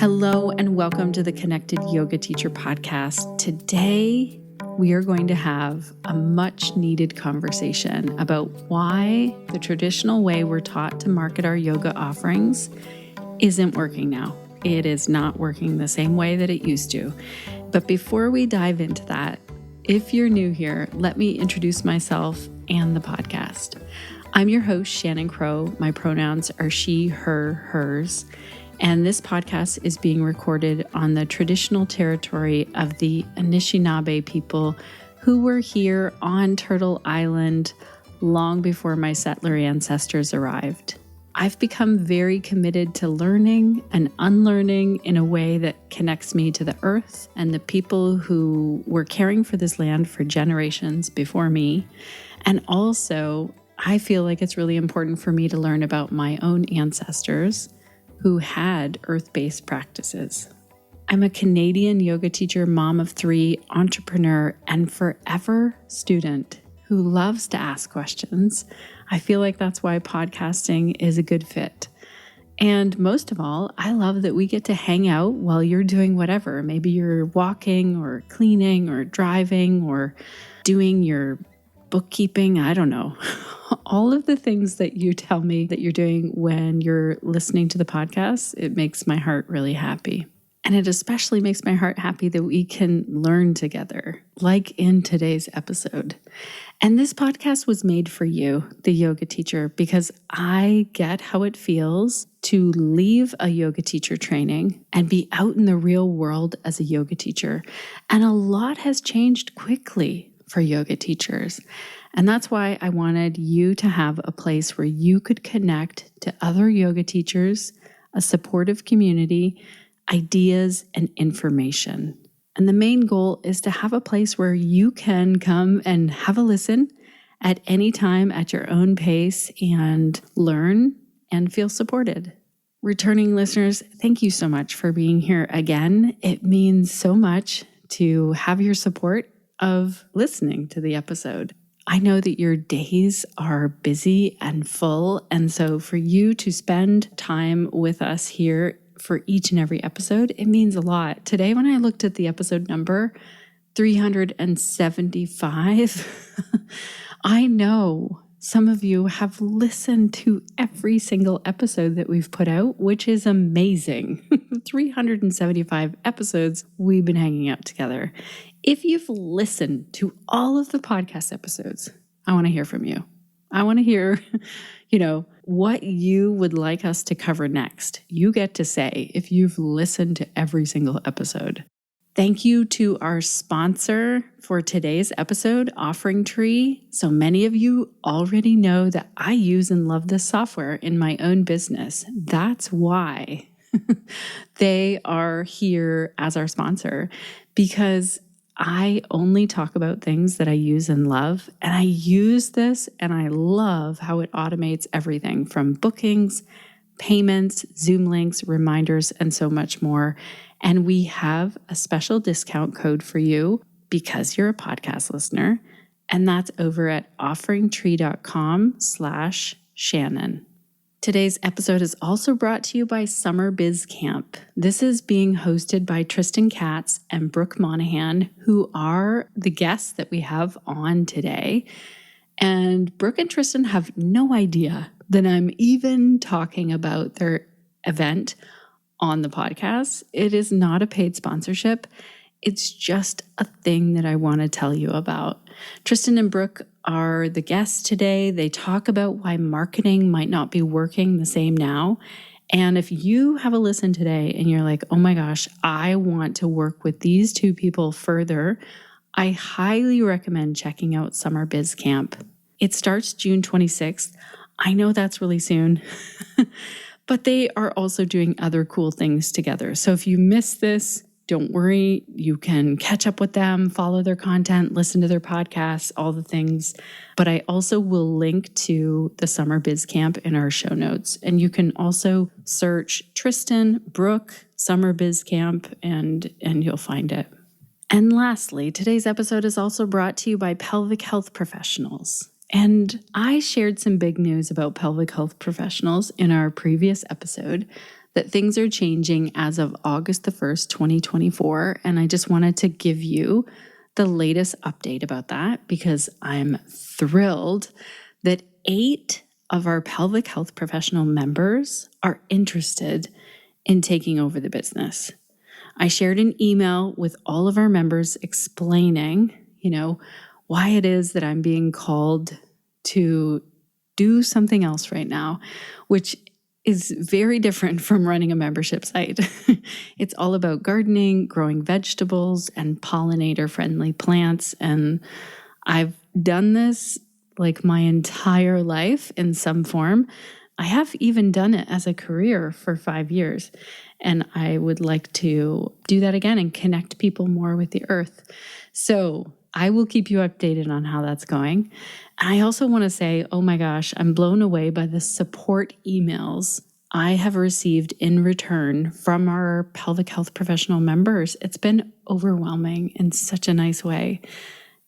Hello and welcome to the Connected Yoga Teacher Podcast. Today, we are going to have a much needed conversation about why the traditional way we're taught to market our yoga offerings isn't working now. It is not working the same way that it used to. But before we dive into that, if you're new here, let me introduce myself and the podcast. I'm your host, Shannon Crow. My pronouns are she, her, hers. And this podcast is being recorded on the traditional territory of the Anishinaabe people who were here on Turtle Island long before my settler ancestors arrived. I've become very committed to learning and unlearning in a way that connects me to the earth and the people who were caring for this land for generations before me. And also, I feel like it's really important for me to learn about my own ancestors who had earth-based practices. I'm a Canadian yoga teacher, mom of 3, entrepreneur, and forever student who loves to ask questions. I feel like that's why podcasting is a good fit. And most of all, I love that we get to hang out while you're doing whatever. Maybe you're walking or cleaning or driving or doing your bookkeeping, I don't know. All of the things that you tell me that you're doing when you're listening to the podcast, it makes my heart really happy. And it especially makes my heart happy that we can learn together, like in today's episode. And this podcast was made for you, the yoga teacher, because I get how it feels to leave a yoga teacher training and be out in the real world as a yoga teacher. And a lot has changed quickly for yoga teachers. And that's why I wanted you to have a place where you could connect to other yoga teachers, a supportive community, ideas, and information. And the main goal is to have a place where you can come and have a listen at any time at your own pace and learn and feel supported. Returning listeners, thank you so much for being here again. It means so much to have your support of listening to the episode. I know that your days are busy and full, and so for you to spend time with us here for each and every episode, it means a lot. Today, when I looked at the episode number 375, I know some of you have listened to every single episode that we've put out, which is amazing. 375 episodes we've been hanging out together. If you've listened to all of the podcast episodes, I want to hear from you. I want to hear, what you would like us to cover next. You get to say if you've listened to every single episode. Thank you to our sponsor for today's episode, OfferingTree. So many of you already know that I use and love this software in my own business. That's why they are here as our sponsor, because I only talk about things that I use and love, and I use this and I love how it automates everything from bookings, payments, Zoom links, reminders, and so much more. And we have a special discount code for you because you're a podcast listener, and that's over at OfferingTree.com/Shannon. Today's episode is also brought to you by Summer Biz Camp. This is being hosted by Tristan Katz and Brooke Monaghan, who are the guests that we have on today. And Brooke and Tristan have no idea that I'm even talking about their event on the podcast. It is not a paid sponsorship. It's just a thing that I want to tell you about. Tristan and Brooke are the guests today. They talk about why marketing might not be working the same now. And if you have a listen today and you're like, oh my gosh, I want to work with these two people further, I highly recommend checking out Summer Biz Camp. It starts June 26th. I know that's really soon, but they are also doing other cool things together. So if you miss this, don't worry, you can catch up with them, follow their content, listen to their podcasts, all the things. But I also will link to the Summer Biz Camp in our show notes. And you can also search Tristan, Brooke, Summer Biz Camp, and you'll find it. And lastly, today's episode is also brought to you by Pelvic Health Professionals. And I shared some big news about pelvic health professionals in our previous episode, that things are changing as of August the 1st, 2024. And I just wanted to give you the latest update about that because I'm thrilled that 8 of our pelvic health professional members are interested in taking over the business. I shared an email with all of our members explaining, why it is that I'm being called to do something else right now, which is very different from running a membership site. It's all about gardening, growing vegetables, and pollinator-friendly plants. And I've done this like my entire life in some form. I have even done it as a career for 5 years. And I would like to do that again and connect people more with the earth. So I will keep you updated on how that's going. And I also want to say, oh my gosh, I'm blown away by the support emails I have received in return from our pelvic health professional members. It's been overwhelming in such a nice way.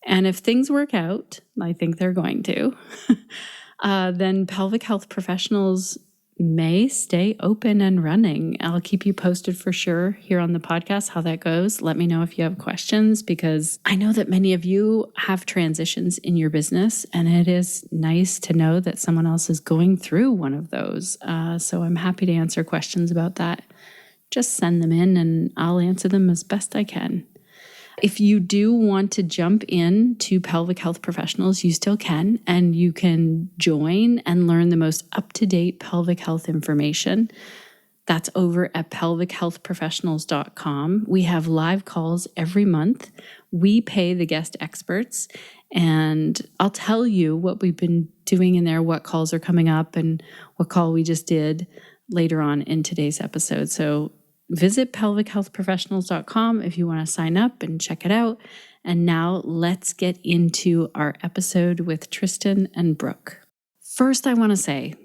And if things work out, I think they're going to, then pelvic health professionals may stay open and running. I'll keep you posted for sure here on the podcast how that goes. Let me know if you have questions, because I know that many of you have transitions in your business, and it is nice to know that someone else is going through one of those. So I'm happy to answer questions about that. Just send them in and I'll answer them as best I can. If you do want to jump in to pelvic health professionals, you still can, and you can join and learn the most up-to-date pelvic health information. That's over at pelvichealthprofessionals.com. We have live calls every month. We pay the guest experts, and I'll tell you what we've been doing in there, what calls are coming up, and what call we just did later on in today's episode. So visit pelvichealthprofessionals.com if you want to sign up and check it out. And now let's get into our episode with Tristan and Brooke. First, I want to say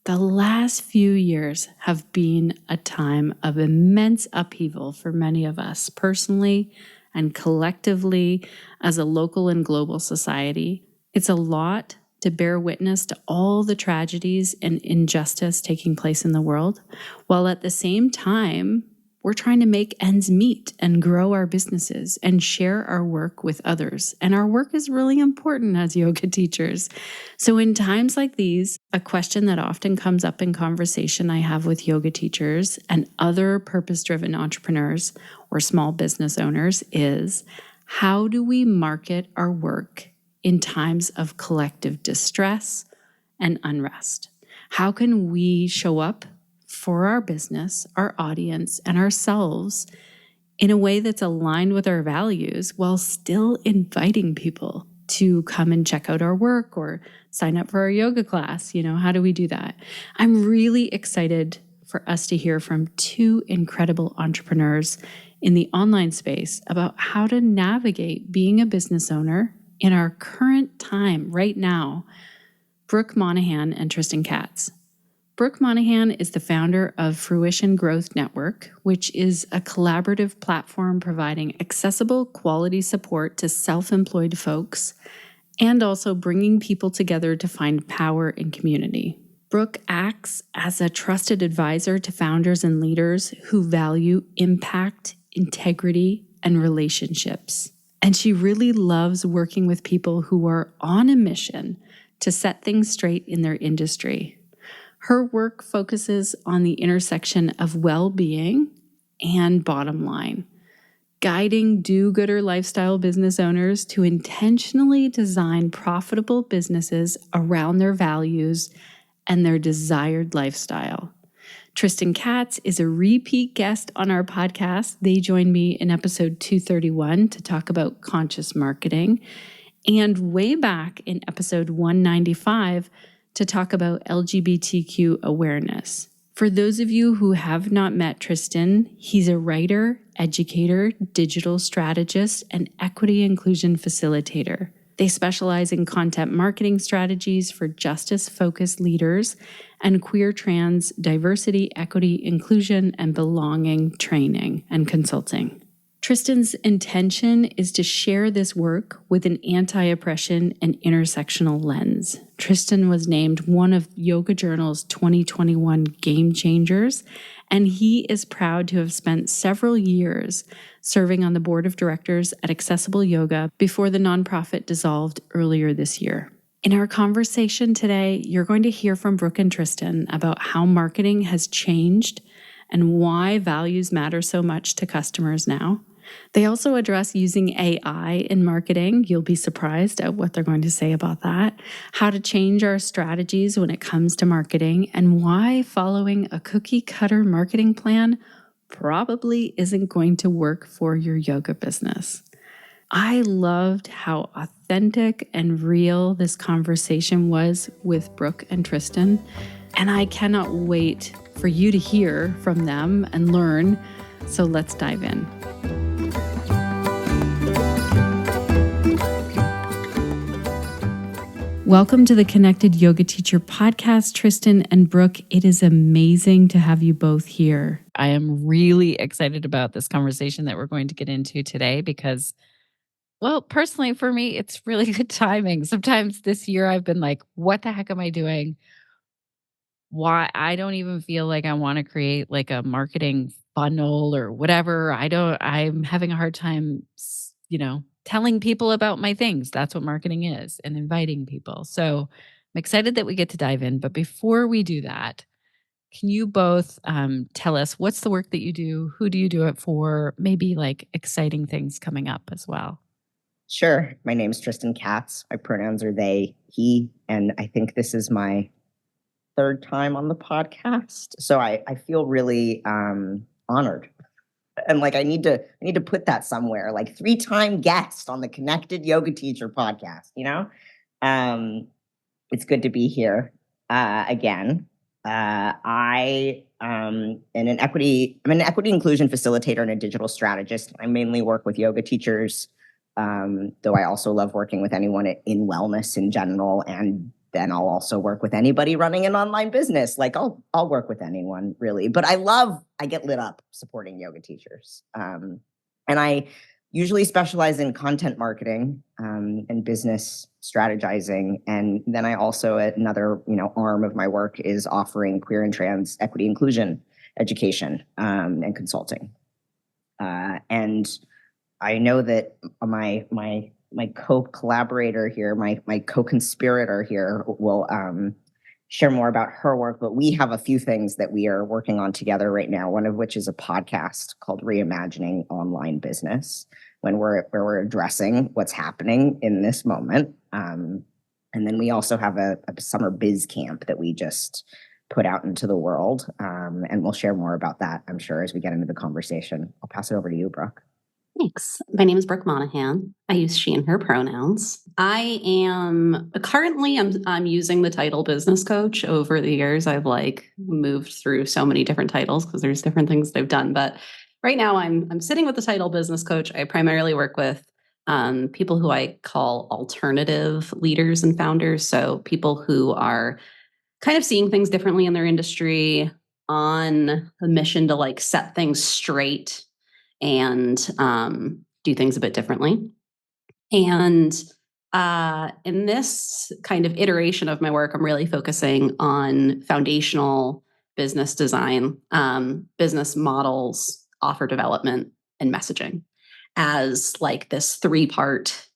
the last few years have been a time of immense upheaval for many of us personally and collectively as a local and global society. It's a lot to bear witness to all the tragedies and injustice taking place in the world, while at the same time, we're trying to make ends meet and grow our businesses and share our work with others. And our work is really important as yoga teachers. So in times like these, a question that often comes up in conversation I have with yoga teachers and other purpose-driven entrepreneurs or small business owners is, how do we market our work in times of collective distress and unrest? How can we show up for our business, our audience, and ourselves in a way that's aligned with our values while still inviting people to come and check out our work or sign up for our yoga class? How do we do that? I'm really excited for us to hear from 2 incredible entrepreneurs in the online space about how to navigate being a business owner in our current time right now. Brooke Monaghan and Tristan Katz. Brooke Monaghan is the founder of Fruition Growth Network, which is a collaborative platform providing accessible, quality support to self-employed folks and also bringing people together to find power in community. Brooke acts as a trusted advisor to founders and leaders who value impact, integrity, and relationships. And she really loves working with people who are on a mission to set things straight in their industry. Her work focuses on the intersection of well-being and bottom line, guiding do-gooder lifestyle business owners to intentionally design profitable businesses around their values and their desired lifestyle. Tristan Katz is a repeat guest on our podcast. They joined me in episode 231 to talk about conscious marketing, and way back in episode 195 to talk about LGBTQ awareness. For those of you who have not met Tristan, he's a writer, educator, digital strategist, and equity inclusion facilitator. They specialize in content marketing strategies for justice-focused leaders and queer, trans, diversity, equity, inclusion, and belonging training and consulting. Tristan's intention is to share this work with an anti-oppression and intersectional lens. Tristan was named one of Yoga Journal's 2021 Game Changers, and he is proud to have spent several years serving on the board of directors at Accessible Yoga before the nonprofit dissolved earlier this year. In our conversation today, you're going to hear from Brooke and Tristan about how marketing has changed and why values matter so much to customers now. They also address using AI in marketing. You'll be surprised at what they're going to say about that, how to change our strategies when it comes to marketing, and why following a cookie-cutter marketing plan probably isn't going to work for your yoga business. I loved how authentic and real this conversation was with Brooke and Tristan, and I cannot wait for you to hear from them and learn. So let's dive in. Welcome to the Connected Yoga Teacher podcast, Tristan and Brooke. It is amazing to have you both here. I am really excited about this conversation that we're going to get into today because, well, personally for me, it's really good timing. Sometimes this year I've been like, what the heck am I doing? Why? I don't even feel like I want to create like a marketing funnel or whatever. I'm having a hard time, telling people about my things. That's what marketing is, and inviting people. So I'm excited that we get to dive in. But before we do that, can you both tell us what's the work that you do? Who do you do it for? Maybe like exciting things coming up as well. Sure. My name is Tristan Katz. My pronouns are they, he, and I think this is my third time on the podcast. So I feel really honored. And like I need to put that somewhere, like 3-time guest on the Connected Yoga Teacher podcast, It's good to be here again. I'm an equity inclusion facilitator and a digital strategist. I mainly work with yoga teachers, though I also love working with anyone in wellness in general. And then I'll also work with anybody running an online business. Like I'll work with anyone really, but I get lit up supporting yoga teachers. And I usually specialize in content marketing, and business strategizing. And then I also, another, arm of my work is offering queer and trans equity inclusion education, and consulting. And I know that my co-collaborator here, my co-conspirator here will share more about her work, but we have a few things that we are working on together right now, one of which is a podcast called Reimagining Online Business, where we're addressing what's happening in this moment. And then we also have a summer Biz Camp that we just put out into the world, and we'll share more about that, I'm sure, as we get into the conversation. I'll pass it over to you, Brooke. Thanks. My name is Brooke Monaghan. I use she and her pronouns. I am currently I'm using the title business coach. Over the years, I've moved through so many different titles because there's different things that I've done. But right now I'm sitting with the title business coach. I primarily work with people who I call alternative leaders and founders. So people who are kind of seeing things differently in their industry, on a mission to set things straight and do things a bit differently. And in this kind of iteration of my work, I'm really focusing on foundational business design, business models, offer development, and messaging as this 3-part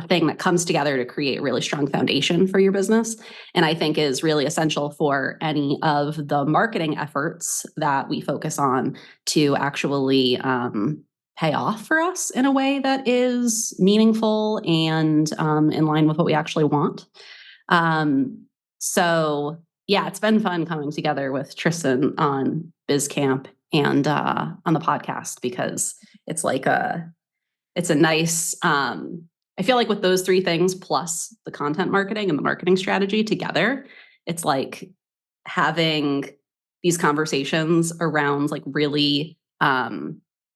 thing that comes together to create a really strong foundation for your business. And I think is really essential for any of the marketing efforts that we focus on to actually pay off for us in a way that is meaningful and in line with what we actually want. So yeah, it's been fun coming together with Tristan on Biz Camp and on the podcast because it's it's a nice, I feel like with those 3 things plus the content marketing and the marketing strategy together, it's like having these conversations around really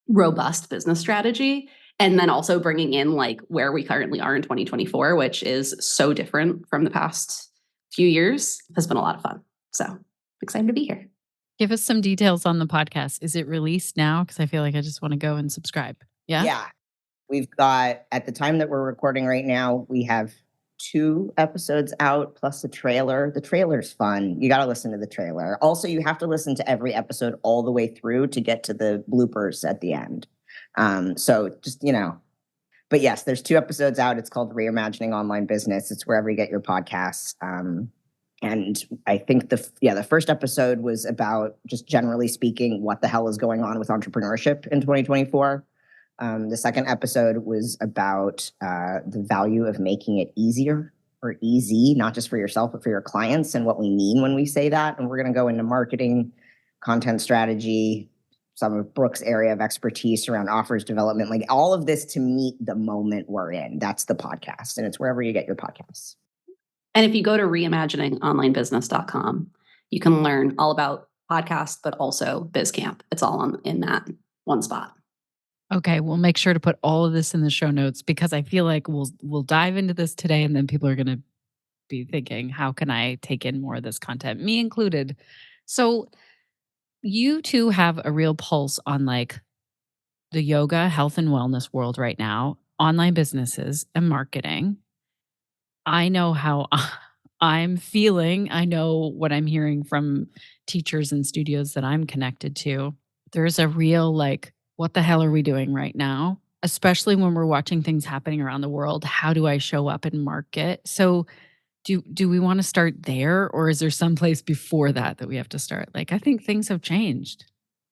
robust business strategy. And then also bringing in where we currently are in 2024, which is so different from the past few years, has been a lot of fun. So I'm excited to be here. Give us some details on the podcast. Is it released now? Because I feel like I just want to go and subscribe. Yeah. Yeah. We've got, at the time that we're recording right now, we have 2 episodes out plus a trailer. The trailer's fun. You got to listen to the trailer. Also, you have to listen to every episode all the way through to get to the bloopers at the end. So just, but yes, there's 2 episodes out. It's called Reimagining Online Business. It's wherever you get your podcasts. And I think the first episode was about, just generally speaking, what the hell is going on with entrepreneurship in 2024. The second episode was about the value of making it easier or easy, not just for yourself, but for your clients, and what we mean when we say that. And we're going to go into marketing, content strategy, some of Brooke's area of expertise around offers development, like all of this to meet the moment we're in. That's the podcast, and it's wherever you get your podcasts. And if you go to reimaginingonlinebusiness.com, you can learn all about podcasts, but also Biz Camp. It's all in that one spot. Okay, we'll make sure to put all of this in the show notes, because I feel like we'll dive into this today, and then people are going to be thinking, how can I take in more of this content, me included? So you two have a real pulse on like the yoga, health, and wellness world right now, online businesses and marketing. I know how I'm feeling. I know what I'm hearing from teachers and studios that I'm connected to. There's a real like, what the hell are we doing right now? Especially when we're watching things happening around the world. How do I show up and market? So do we want to start there, or is there some place before that we have to start? Like, I think things have changed.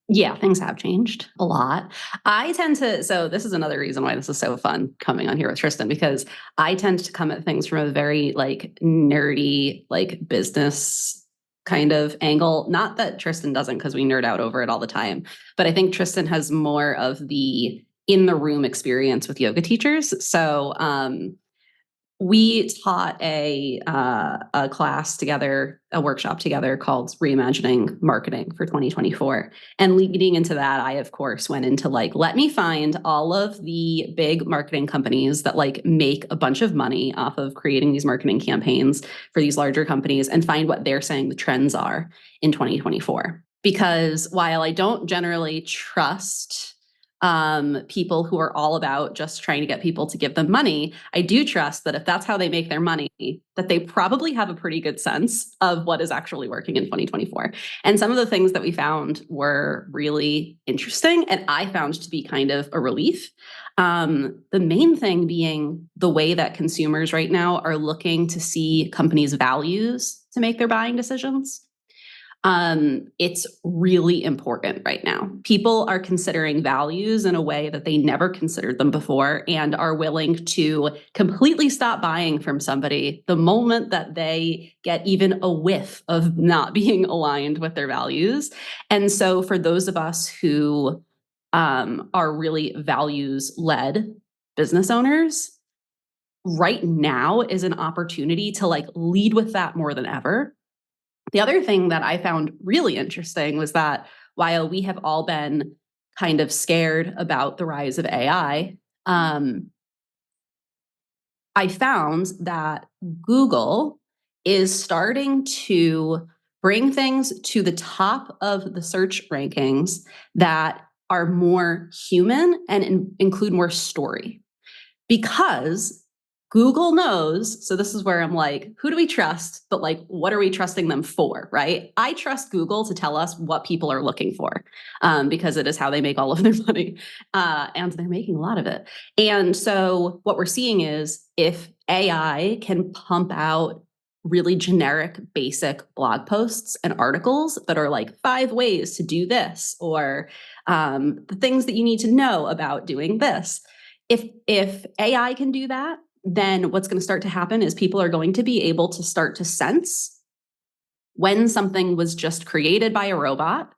Yeah, things have changed a lot. So this is another reason why this is so fun coming on here with Tristan, because I tend to come at things from a very like nerdy, like business kind of angle. Not that Tristan doesn't, because we nerd out over it all the time, but I think Tristan has more of the in the room experience with yoga teachers. So, we taught a class together, a workshop together called Reimagining Marketing for 2024. And leading into that, I, of course, went into like, let me find all of the big marketing companies that like make a bunch of money off of creating these marketing campaigns for these larger companies, and find what they're saying the trends are in 2024. Because while I don't generally trust people who are all about just trying to get people to give them money, I do trust that if that's how they make their money, that they probably have a pretty good sense of what is actually working in 2024. And some of the things that we found were really interesting, and I found to be kind of a relief. The main thing being the way that consumers right now are looking to see companies' values to make their buying decisions. It's really important right now. People are considering values in a way that they never considered them before, and are willing to completely stop buying from somebody the moment that they get even a whiff of not being aligned with their values. And so for those of us who are really values-led business owners, right now is an opportunity to like lead with that more than ever. The other thing that I found really interesting was that while we have all been kind of scared about the rise of AI, I found that Google is starting to bring things to the top of the search rankings that are more human and include more story. Because Google knows, so this is where I'm like, who do we trust? But like, what are we trusting them for, right? I trust Google to tell us what people are looking for, because it is how they make all of their money, and they're making a lot of it. And so what we're seeing is if AI can pump out really generic, basic blog posts and articles that are like 5 ways to do this, or the things that you need to know about doing this. If AI can do that, then what's going to start to happen is people are going to be able to start to sense when something was just created by a robot,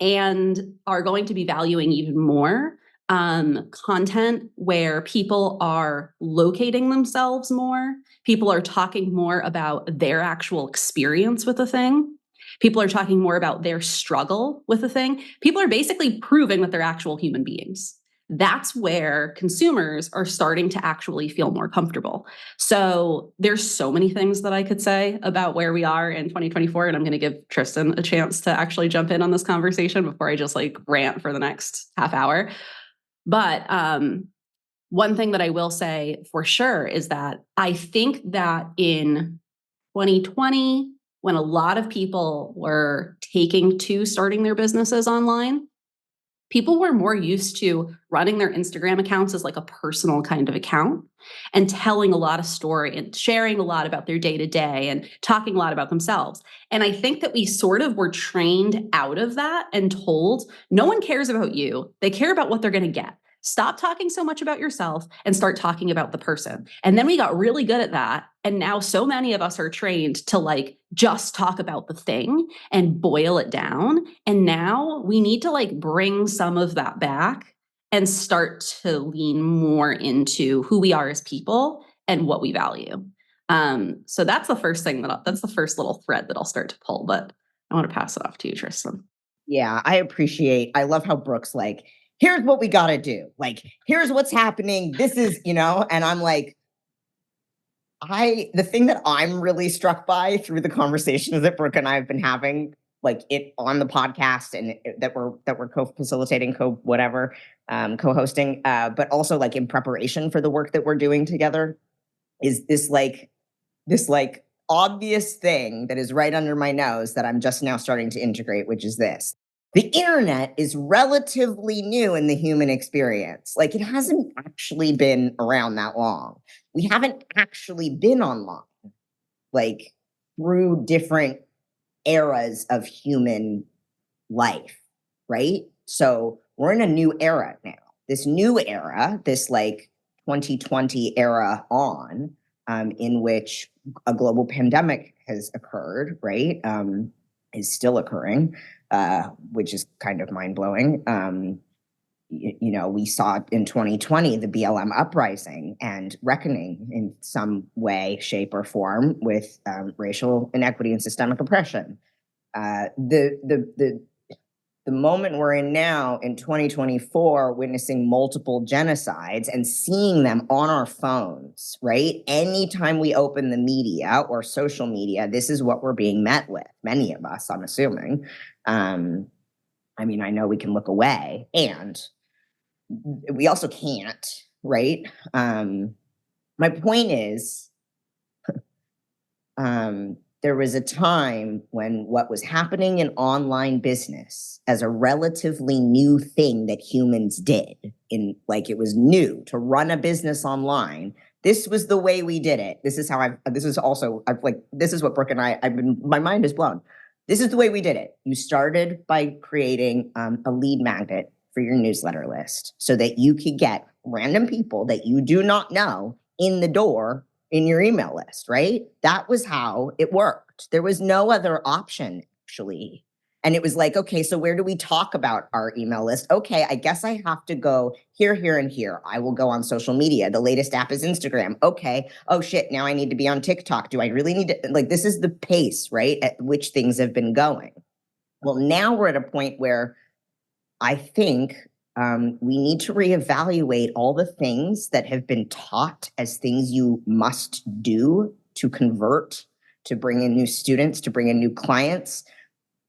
and are going to be valuing even more content where people are locating themselves more. People are talking more about their actual experience with a thing. People are talking more about their struggle with a thing. People are basically proving that they're actual human beings. That's where consumers are starting to actually feel more comfortable. So there's so many things that I could say about where we are in 2024, and I'm going to give Tristan a chance to actually jump in on this conversation before I just like rant for the next half hour. But one thing that I will say for sure is that I think that in 2020, when a lot of people were taking to starting their businesses online, people were more used to running their Instagram accounts as like a personal kind of account and telling a lot of story and sharing a lot about their day to day and talking a lot about themselves. And I think that we sort of were trained out of that and told no one cares about you. They care about what they're going to get. Stop talking so much about yourself and start talking about the person. And then we got really good at that. And now so many of us are trained to like just talk about the thing and boil it down. And now we need to like bring some of that back and start to lean more into who we are as people and what we value. So that's the first thing that's the first little thread that I'll start to pull, but I want to pass it off to you, Tristan. Yeah, I love how Brooke's like, here's what we got to do. Like, here's what's happening. This is, and I'm like, the thing that I'm really struck by through the conversations that Brooke and I have been having, like it on the podcast and that we're co-facilitating, co-hosting, but also like in preparation for the work that we're doing together, is this obvious thing that is right under my nose that I'm just now starting to integrate, which is this. The internet is relatively new in the human experience. Like it hasn't actually been around that long. We haven't actually been online, like through different eras of human life, right? So we're in a new era now. This new era, this like 2020 era in which a global pandemic has occurred, right? Is still occurring, which is kind of mind-blowing. We saw in 2020 the BLM uprising and reckoning in some way, shape, or form with racial inequity and systemic oppression. The moment we're in now in 2024, witnessing multiple genocides and seeing them on our phones, right? Anytime we open the media or social media, this is what we're being met with. Many of us, I'm assuming. I know we can look away and we also can't, right? My point is, there was a time when what was happening in online business as a relatively new thing that humans did, it was new to run a business online. This was the way we did it. This is what Brooke and my mind is blown. This is the way we did it. You started by creating a lead magnet for your newsletter list so that you could get random people that you do not know in the door in your email list, right? That was how it worked. There was no other option, actually. And it was like, okay, so where do we talk about our email list? Okay, I guess I have to go here, here, and here. I will go on social media. The latest app is Instagram. Okay. Oh shit, now I need to be on TikTok. Do I really need to, this is the pace, right, at which things have been going. Well, now we're at a point where I think we need to reevaluate all the things that have been taught as things you must do to convert, to bring in new students, to bring in new clients.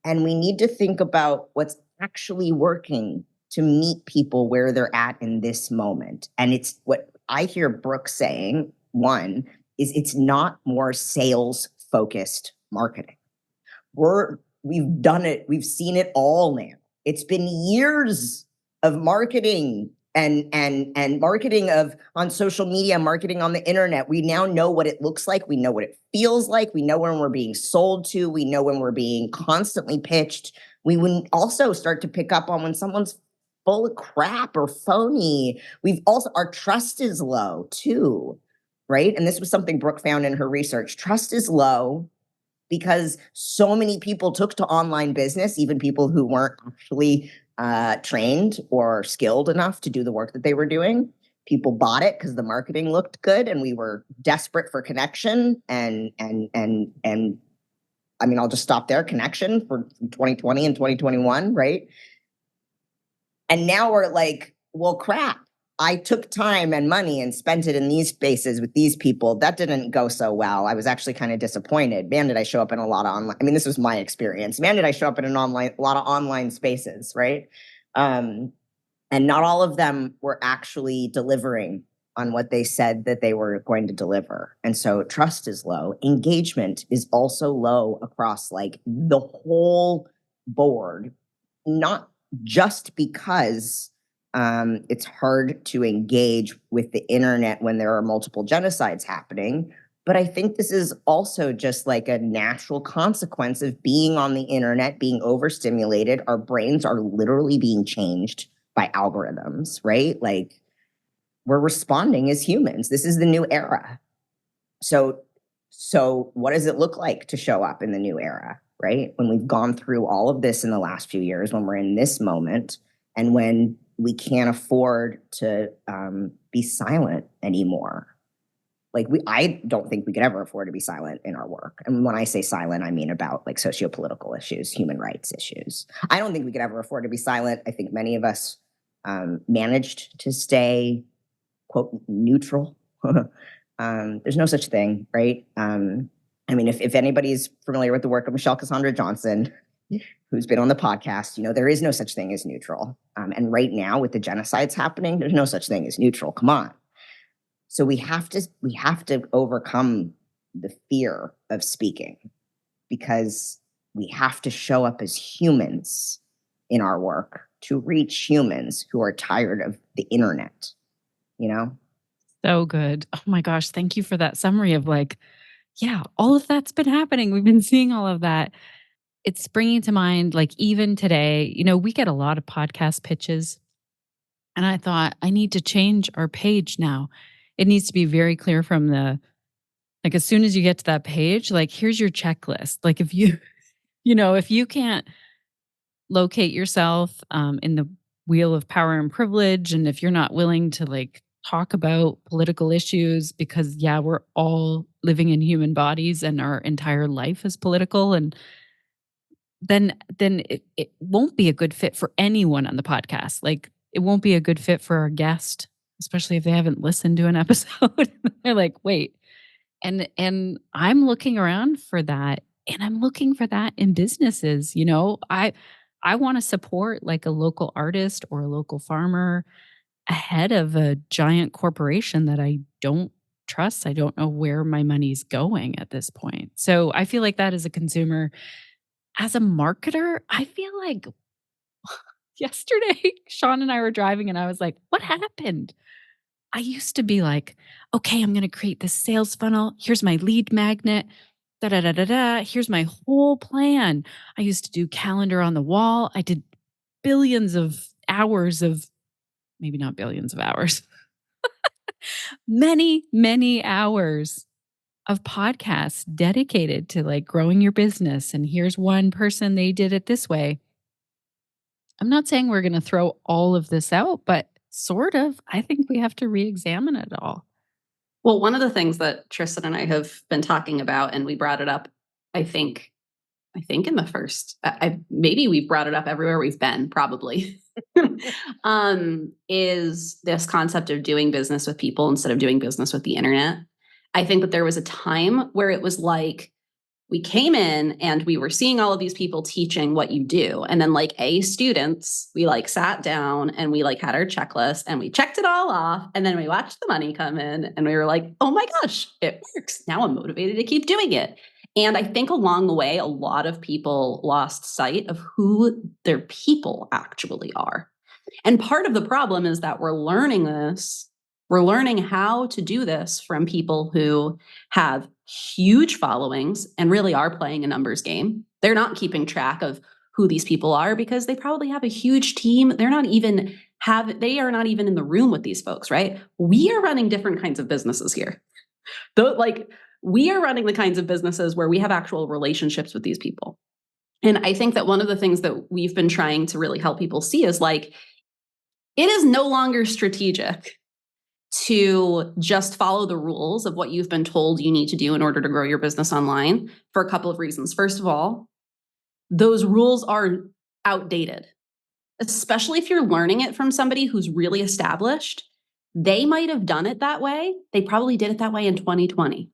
And we need to think about what's actually working to meet people where they're at in this moment. And it's what I hear Brooke saying, one, is it's not more sales-focused marketing. We've done it. We've seen it all now. It's been years of marketing and marketing on social media, marketing on the internet. We now know what it looks like. We know what it feels like. We know when we're being sold to. We know when we're being constantly pitched. We would also start to pick up on when someone's full of crap or phony. Our trust is low too, right? And this was something Brooke found in her research. Trust is low because so many people took to online business, even people who weren't actually trained or skilled enough to do the work that they were doing. People bought it because the marketing looked good and we were desperate for connection. And I'll just stop there, connection for 2020 and 2021, right? And now we're like, well, crap. I took time and money and spent it in these spaces with these people. That didn't go so well. I was actually kind of disappointed. Man, did I show up in a lot of online. This was my experience. Man, did I show up in a lot of online spaces, right? And And not all of them were actually delivering on what they said that they were going to deliver. And so trust is low. Engagement is also low across like the whole board, not just because it's hard to engage with the internet when there are multiple genocides happening, but I think this is also just like a natural consequence of being on the internet, being overstimulated. Our brains are literally being changed by algorithms, right? Like, we're responding as humans. This is the new era. So what does it look like to show up in the new era, right? When we've gone through all of this in the last few years, when we're in this moment, and when we can't afford to be silent anymore. Like I don't think we could ever afford to be silent in our work. And when I say silent, I mean about like socio-political issues, human rights issues. I don't think we could ever afford to be silent. I think many of us managed to stay, quote, neutral. There's no such thing, right? I mean, if anybody's familiar with the work of Michelle Cassandra Johnson, who's been on the podcast, there is no such thing as neutral. And right now with the genocides happening, there's no such thing as neutral. Come on. So we have to overcome the fear of speaking, because we have to show up as humans in our work to reach humans who are tired of the internet, So good. Oh my gosh. Thank you for that summary of like, yeah, all of that's been happening. We've been seeing all of that. It's bringing to mind, like, even today, we get a lot of podcast pitches. And I thought, I need to change our page now. It needs to be very clear from like, as soon as you get to that page, like, here's your checklist. Like, if you, if you can't locate yourself in the wheel of power and privilege, and if you're not willing to like talk about political issues, because we're all living in human bodies and our entire life is political, and then it won't be a good fit for anyone on the podcast. Like, it won't be a good fit for our guest, especially if they haven't listened to an episode. They're like, wait. And I'm looking around for that, and I'm looking for that in businesses. I want to support like a local artist or a local farmer ahead of a giant corporation that I don't trust. I don't know where my money's going at this point. So I feel like that as a consumer. As a marketer, I feel like yesterday, Sean and I were driving and I was like, what happened? I used to be like, okay, I'm going to create this sales funnel. Here's my lead magnet. Da, da, da, da, da. Here's my whole plan. I used to do calendar on the wall. I did billions of hours of, maybe not billions of hours, many, many hours of podcasts dedicated to like growing your business. And here's one person, they did it this way. I'm not saying we're going to throw all of this out, but sort of. I think we have to re-examine it all. Well, one of the things that Tristan and I have been talking about, and we brought it up, I think in the first, maybe we've brought it up everywhere we've been, probably, is this concept of doing business with people instead of doing business with the internet. I think that there was a time where it was like, we came in and we were seeing all of these people teaching what you do. And then like students, we like sat down and we like had our checklist and we checked it all off. And then we watched the money come in and we were like, oh my gosh, it works. Now I'm motivated to keep doing it. And I think along the way, a lot of people lost sight of who their people actually are. And part of the problem is that we're learning this. We're learning how to do this from people who have huge followings and really are playing a numbers game. They're not keeping track of who these people are because they probably have a huge team. They are not even in the room with these folks, right? We are running different kinds of businesses here. We are running the kinds of businesses where we have actual relationships with these people. And I think that one of the things that we've been trying to really help people see is like, it is no longer strategic to just follow the rules of what you've been told you need to do in order to grow your business online for a couple of reasons. First of all, those rules are outdated, especially if you're learning it from somebody who's really established. They might have done it that way. They probably did it that way in 2020.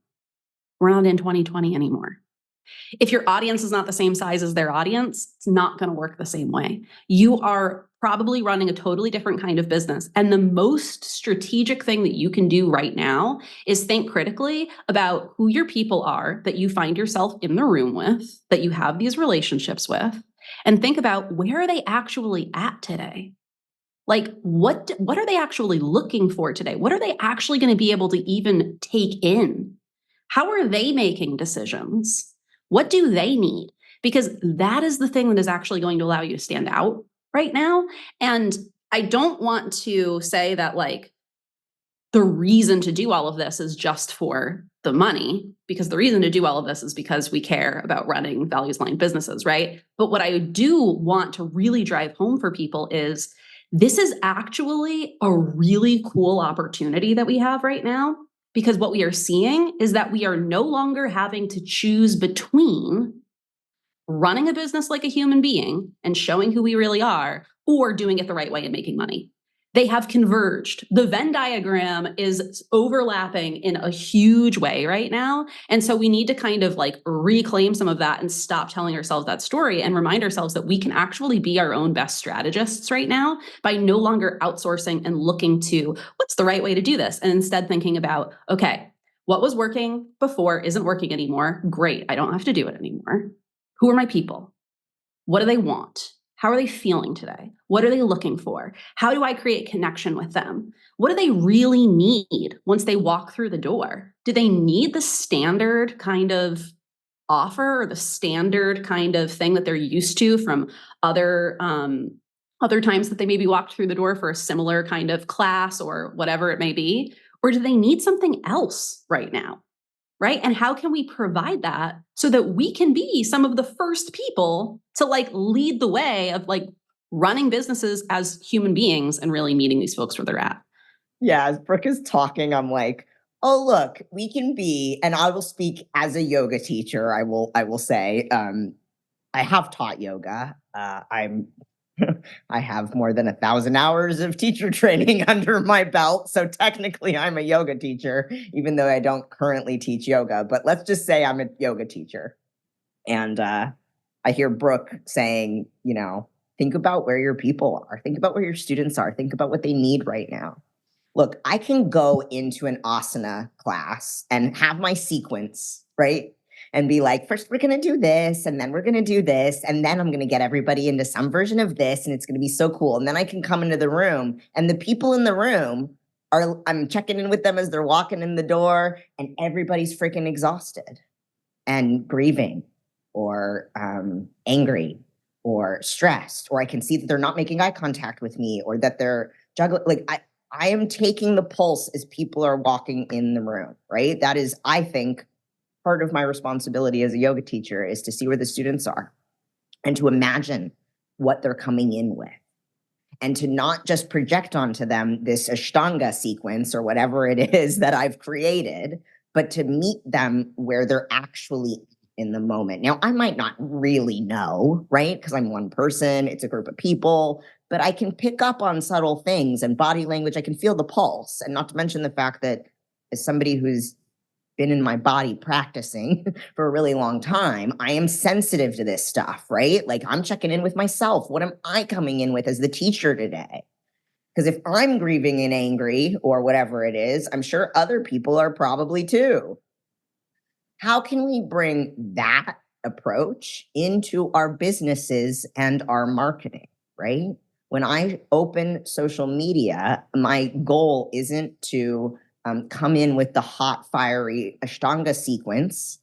We're not in 2020 anymore. If your audience is not the same size as their audience, it's not going to work the same way. You are probably running a totally different kind of business. And the most strategic thing that you can do right now is think critically about who your people are that you find yourself in the room with, that you have these relationships with, and think about where are they actually at today? Like, what are they actually looking for today? What are they actually going to be able to even take in? How are they making decisions? What do they need? Because that is the thing that is actually going to allow you to stand out right now. And I don't want to say that like the reason to do all of this is just for the money, because the reason to do all of this is because we care about running values-aligned businesses, right? But what I do want to really drive home for people is this is actually a really cool opportunity that we have right now, because what we are seeing is that we are no longer having to choose between running a business like a human being and showing who we really are, or doing it the right way and making money. They have converged. The Venn diagram is overlapping in a huge way right now. And so we need to kind of like reclaim some of that and stop telling ourselves that story and remind ourselves that we can actually be our own best strategists right now by no longer outsourcing and looking to what's the right way to do this, and instead thinking about, okay, what was working before isn't working anymore. Great, I don't have to do it anymore. Who are my people? What do they want? How are they feeling today? What are they looking for? How do I create connection with them? What do they really need once they walk through the door? Do they need the standard kind of offer or the standard kind of thing that they're used to from other times that they maybe walked through the door for a similar kind of class or whatever it may be? Or do they need something else right now? Right? And how can we provide that so that we can be some of the first people to like lead the way of like running businesses as human beings and really meeting these folks where they're at? Yeah, as Brooke is talking, I'm like, oh, look, we can be, and I will speak as a yoga teacher. I will say, I have taught yoga. I have more than 1,000 hours of teacher training under my belt. So technically I'm a yoga teacher, even though I don't currently teach yoga. But let's just say I'm a yoga teacher. And I hear Brooke saying, think about where your people are. Think about where your students are. Think about what they need right now. Look, I can go into an asana class and have my sequence, right? And be like, first we're going to do this, and then we're going to do this, and then I'm going to get everybody into some version of this, and it's going to be so cool. And then I can come into the room, and the people in the room I'm checking in with them as they're walking in the door, and everybody's freaking exhausted and grieving or angry or stressed, or I can see that they're not making eye contact with me, or that they're juggling. Like I am taking the pulse as people are walking in the room, right? That is, I think, part of my responsibility as a yoga teacher is to see where the students are and to imagine what they're coming in with, and to not just project onto them this Ashtanga sequence or whatever it is that I've created, but to meet them where they're actually in the moment. Now, I might not really know, right? Because I'm one person, it's a group of people, but I can pick up on subtle things and body language. I can feel the pulse, and not to mention the fact that as somebody who's been in my body practicing for a really long time, I am sensitive to this stuff, right? Like I'm checking in with myself. What am I coming in with as the teacher today? Because if I'm grieving and angry or whatever it is, I'm sure other people are probably too. How can we bring that approach into our businesses and our marketing, right? When I open social media, my goal isn't to come in with the hot, fiery Ashtanga sequence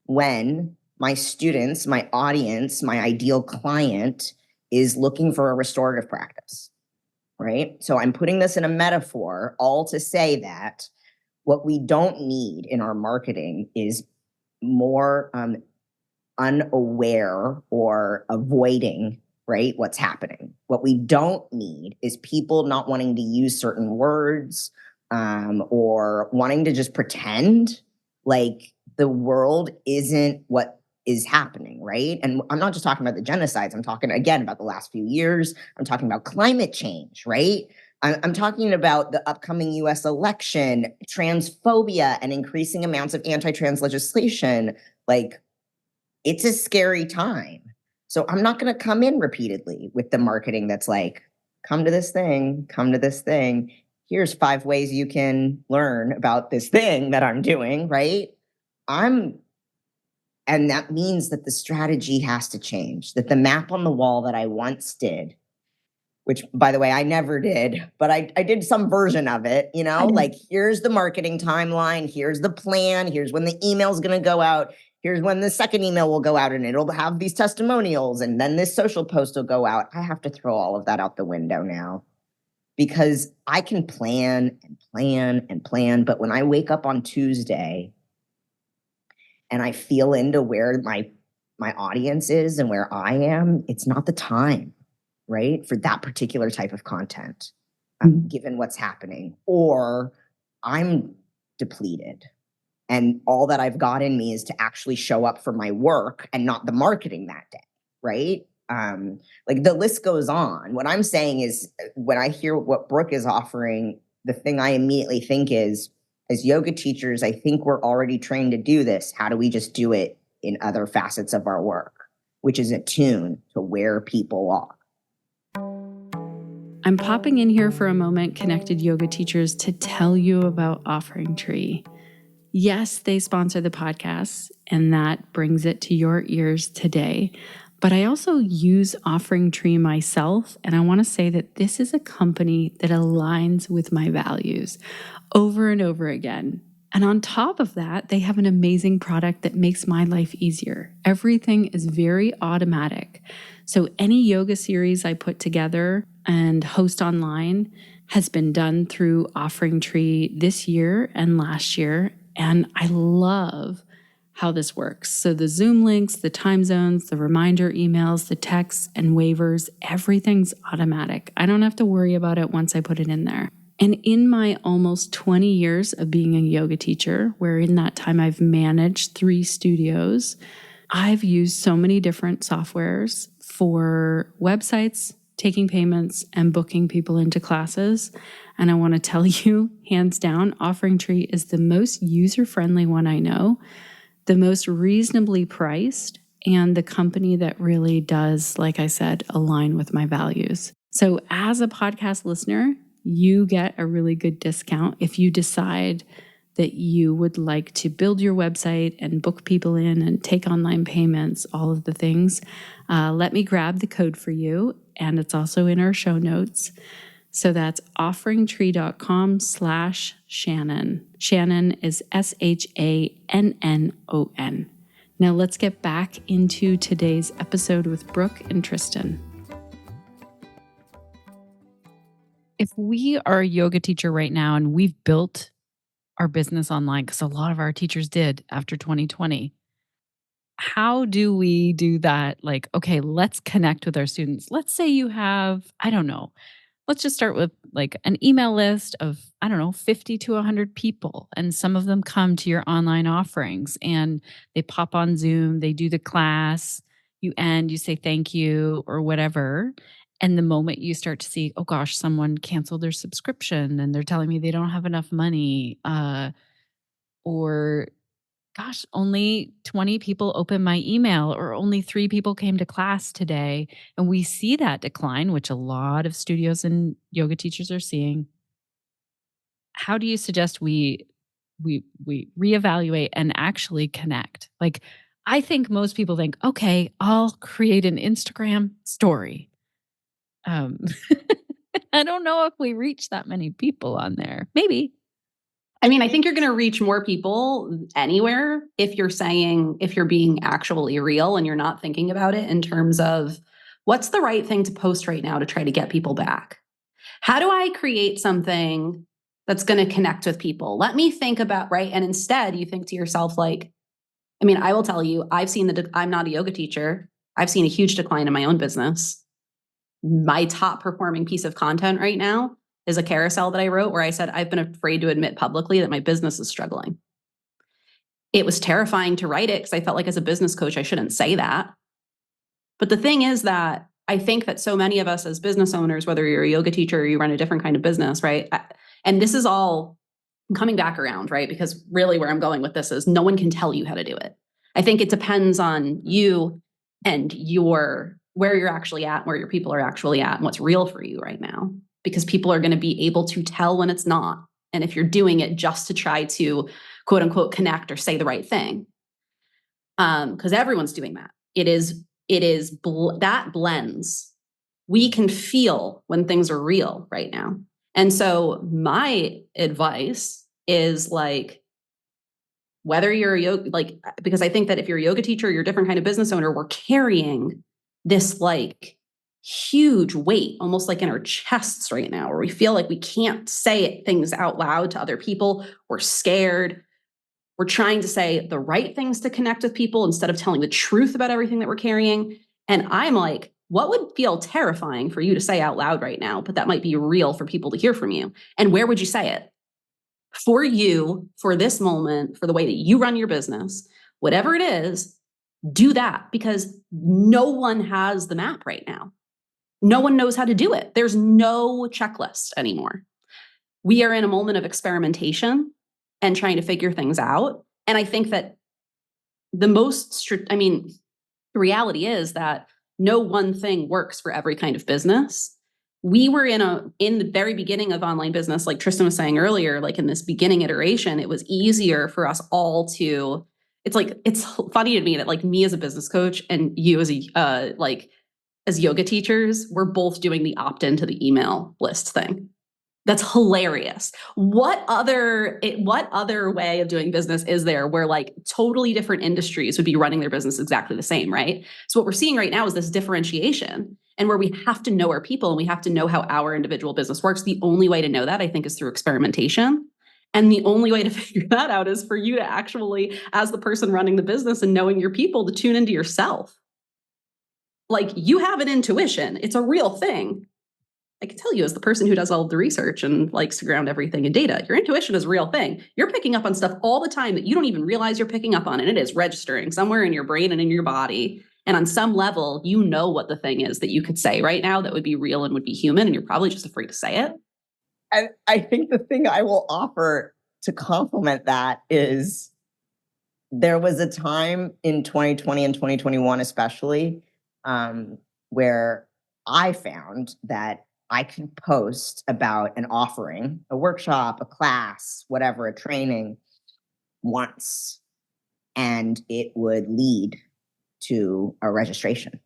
when my students, my audience, my ideal client is looking for a restorative practice, right? So I'm putting this in a metaphor, all to say that what we don't need in our marketing is more unaware or avoiding, right, what's happening. What we don't need is people not wanting to use certain words or wanting to just pretend like the world isn't what is happening, right? And I'm not just talking about the genocides. I'm talking, again, about the last few years. I'm talking about climate change, right? I'm talking about the upcoming US election, transphobia, and increasing amounts of anti-trans legislation. Like, it's a scary time. So I'm not going to come in repeatedly with the marketing that's like, come to this thing, come to this thing. Here's 5 ways you can learn about this thing that I'm doing, right? And that means that the strategy has to change, that the map on the wall that I once did, which, by the way, I never did, but I did some version of it, like, here's the marketing timeline, here's the plan, here's when the email's going to go out, here's when the second email will go out, and it'll have these testimonials, and then this social post will go out. I have to throw all of that out the window now, because I can plan and plan and plan, but when I wake up on Tuesday and I feel into where my audience is and where I am, it's not the time, right, for that particular type of content, given what's happening. Or I'm depleted, and all that I've got in me is to actually show up for my work and not the marketing that day, right? Like, the list goes on. What I'm saying is, when I hear what Brooke is offering, the thing I immediately think is, as yoga teachers, I think we're already trained to do this. How do we just do it in other facets of our work, which is attuned to where people are? I'm popping in here for a moment, connected yoga teachers, to tell you about OfferingTree. Yes, they sponsor the podcast, and that brings it to your ears today. But I also use OfferingTree myself, and I want to say that this is a company that aligns with my values over and over again. And on top of that, they have an amazing product that makes my life easier. Everything is very automatic. So any yoga series I put together and host online has been done through OfferingTree this year and last year. And I love how this works. So the Zoom links, the time zones, the reminder emails, the texts and waivers, everything's automatic. I don't have to worry about it once I put it in there. And in my almost 20 years of being a yoga teacher, where in that time I've managed 3 studios, I've used so many different softwares for websites, taking payments, and booking people into classes. And I want to tell you, hands down, OfferingTree is the most user-friendly one I know, the most reasonably priced, and the company that really does, like I said, align with my values. So as a podcast listener, you get a really good discount if you decide that you would like to build your website and book people in and take online payments, all of the things. Let me grab the code for you, and it's also in our show notes. So that's offeringtree.com/Shannon. Shannon is SHANNON. Now let's get back into today's episode with Brooke and Tristan. If we are a yoga teacher right now and we've built our business online, because a lot of our teachers did after 2020, how do we do that? Like, okay, let's connect with our students. Let's say you have, I don't know, let's just start with like an email list of, 50 to 100 people. And some of them come to your online offerings and they pop on Zoom, they do the class, you end, you say thank you or whatever. And the moment you start to see, oh gosh, someone canceled their subscription and they're telling me they don't have enough money, or gosh, only 20 people opened my email, or only 3 people came to class today. And we see that decline, which a lot of studios and yoga teachers are seeing. How do you suggest we reevaluate and actually connect? Like, I think most people think, okay, I'll create an Instagram story. I don't know if we reach that many people on there. Maybe. I mean, I think you're going to reach more people anywhere if you're being actually real and you're not thinking about it in terms of what's the right thing to post right now to try to get people back. How do I create something that's going to connect with people? Let me think about, right? And instead you think to yourself, like, I mean, I will tell you, I'm not a yoga teacher. I've seen a huge decline in my own business. My top performing piece of content right now is a carousel that I wrote where I said, I've been afraid to admit publicly that my business is struggling. It was terrifying to write it because I felt like as a business coach, I shouldn't say that. But the thing is that I think that so many of us as business owners, whether you're a yoga teacher or you run a different kind of business, right? And this is all coming back around, right? Because really where I'm going with this is no one can tell you how to do it. I think it depends on you and where you're actually at, where your people are actually at, and what's real for you right now. Because people are going to be able to tell when it's not. And if you're doing it just to try to quote unquote connect or say the right thing. Because everyone's doing that. That blends. We can feel when things are real right now. And so my advice is like, whether you're a yoga, because I think that if you're a yoga teacher, you're a different kind of business owner, we're carrying this like huge weight, almost like in our chests right now, where we feel like we can't say things out loud to other people. We're scared. We're trying to say the right things to connect with people instead of telling the truth about everything that we're carrying. And I'm like, what would feel terrifying for you to say out loud right now, but that might be real for people to hear from you? And where would you say it? For you, for this moment, for the way that you run your business, whatever it is, do that, because no one has the map right now. No one knows how to do it. There's no checklist anymore. We are in a moment of experimentation and trying to figure things out. And I think that the reality is that no one thing works for every kind of business. We were in the very beginning of online business, like Tristan was saying earlier, like in this beginning iteration, it was easier for us all to, it's funny to me that like me as a business coach and you as yoga teachers, we're both doing the opt-in to the email list thing. That's hilarious. What other way of doing business is there where like totally different industries would be running their business exactly the same, right? So what we're seeing right now is this differentiation, and where we have to know our people and we have to know how our individual business works. The only way to know that, I think, is through experimentation. And the only way to figure that out is for you to actually, as the person running the business and knowing your people, to tune into yourself. Like, you have an intuition. It's a real thing. I can tell you, as the person who does all of the research and likes to ground everything in data, your intuition is a real thing. You're picking up on stuff all the time that you don't even realize you're picking up on, and it is registering somewhere in your brain and in your body. And on some level, you know what the thing is that you could say right now that would be real and would be human, and you're probably just afraid to say it. And I think the thing I will offer to complement that is there was a time in 2020 and 2021 especially where I found that I could post about an offering, a workshop, a class, whatever, a training once, and it would lead to a registration.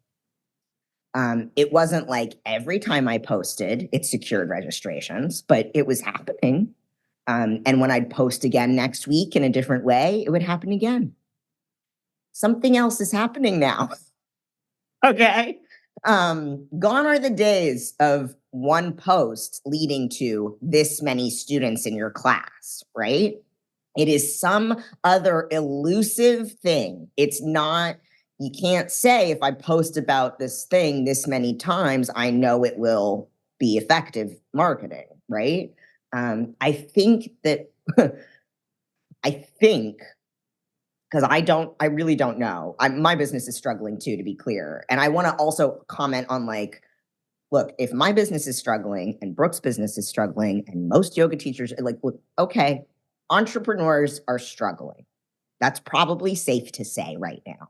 It wasn't like every time I posted, it secured registrations, but it was happening. And when I'd post again next week in a different way, it would happen again. Something else is happening now. Okay. Gone are the days of one post leading to this many students in your class, right? It is some other elusive thing. It's not, you can't say if I post about this thing this many times, I know it will be effective marketing, right? I think that, because I really don't know. My business is struggling too, to be clear. And I want to also comment on like, look, if my business is struggling and Brooke's business is struggling and most yoga teachers are like, look, okay, entrepreneurs are struggling. That's probably safe to say right now.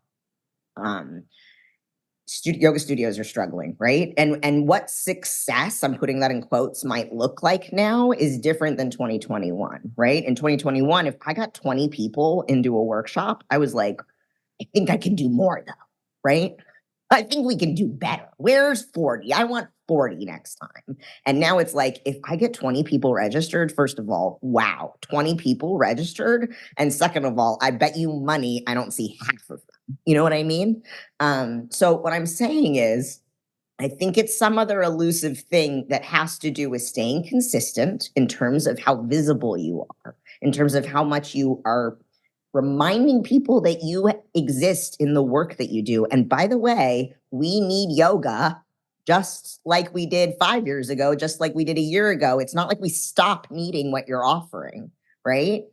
Yoga studios are struggling, right? And what success, I'm putting that in quotes, might look like now is different than 2021, right? In 2021, if I got 20 people into a workshop, I was like, I think I can do more though, right? I think we can do better. Where's 40? I want 40 next time. And now it's like, if I get 20 people registered, first of all, wow, 20 people registered. And second of all, I bet you money I don't see half of them. You know what I mean? So what I'm saying is, I think it's some other elusive thing that has to do with staying consistent in terms of how visible you are, in terms of how much you are reminding people that you exist in the work that you do. And by the way, we need yoga just like we did 5 years ago, just like we did a year ago. It's not like we stop needing what you're offering, right?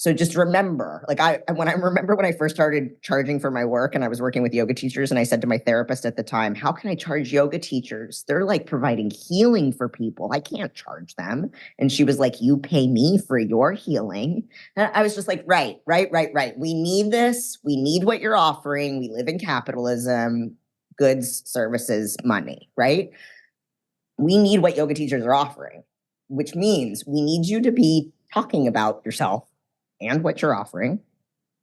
So just remember, like when I first started charging for my work and I was working with yoga teachers, and I said to my therapist at the time, how can I charge yoga teachers? They're like providing healing for people. I can't charge them. And she was like, you pay me for your healing. And I was just like, right. We need this. We need what you're offering. We live in capitalism, goods, services, money, right? We need what yoga teachers are offering, which means we need you to be talking about yourself and what you're offering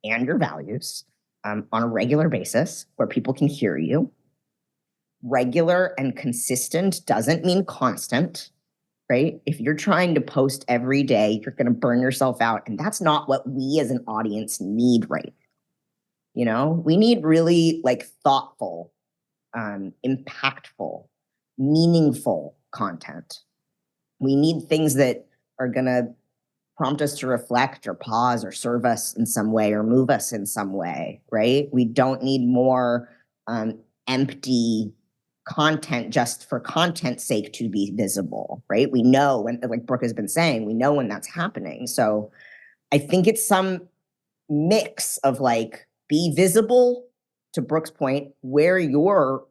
and your values on a regular basis where people can hear you. Regular and consistent doesn't mean constant, right? If you're trying to post every day, you're going to burn yourself out. And that's not what we as an audience need right now. We need really like thoughtful, impactful, meaningful content. We need things that are going to prompt us to reflect or pause or serve us in some way or move us in some way, right? We don't need more empty content just for content's sake to be visible, right? We know when, like Brooke has been saying, we know when that's happening. So I think it's some mix of like, be visible, to Brooke's point, where you're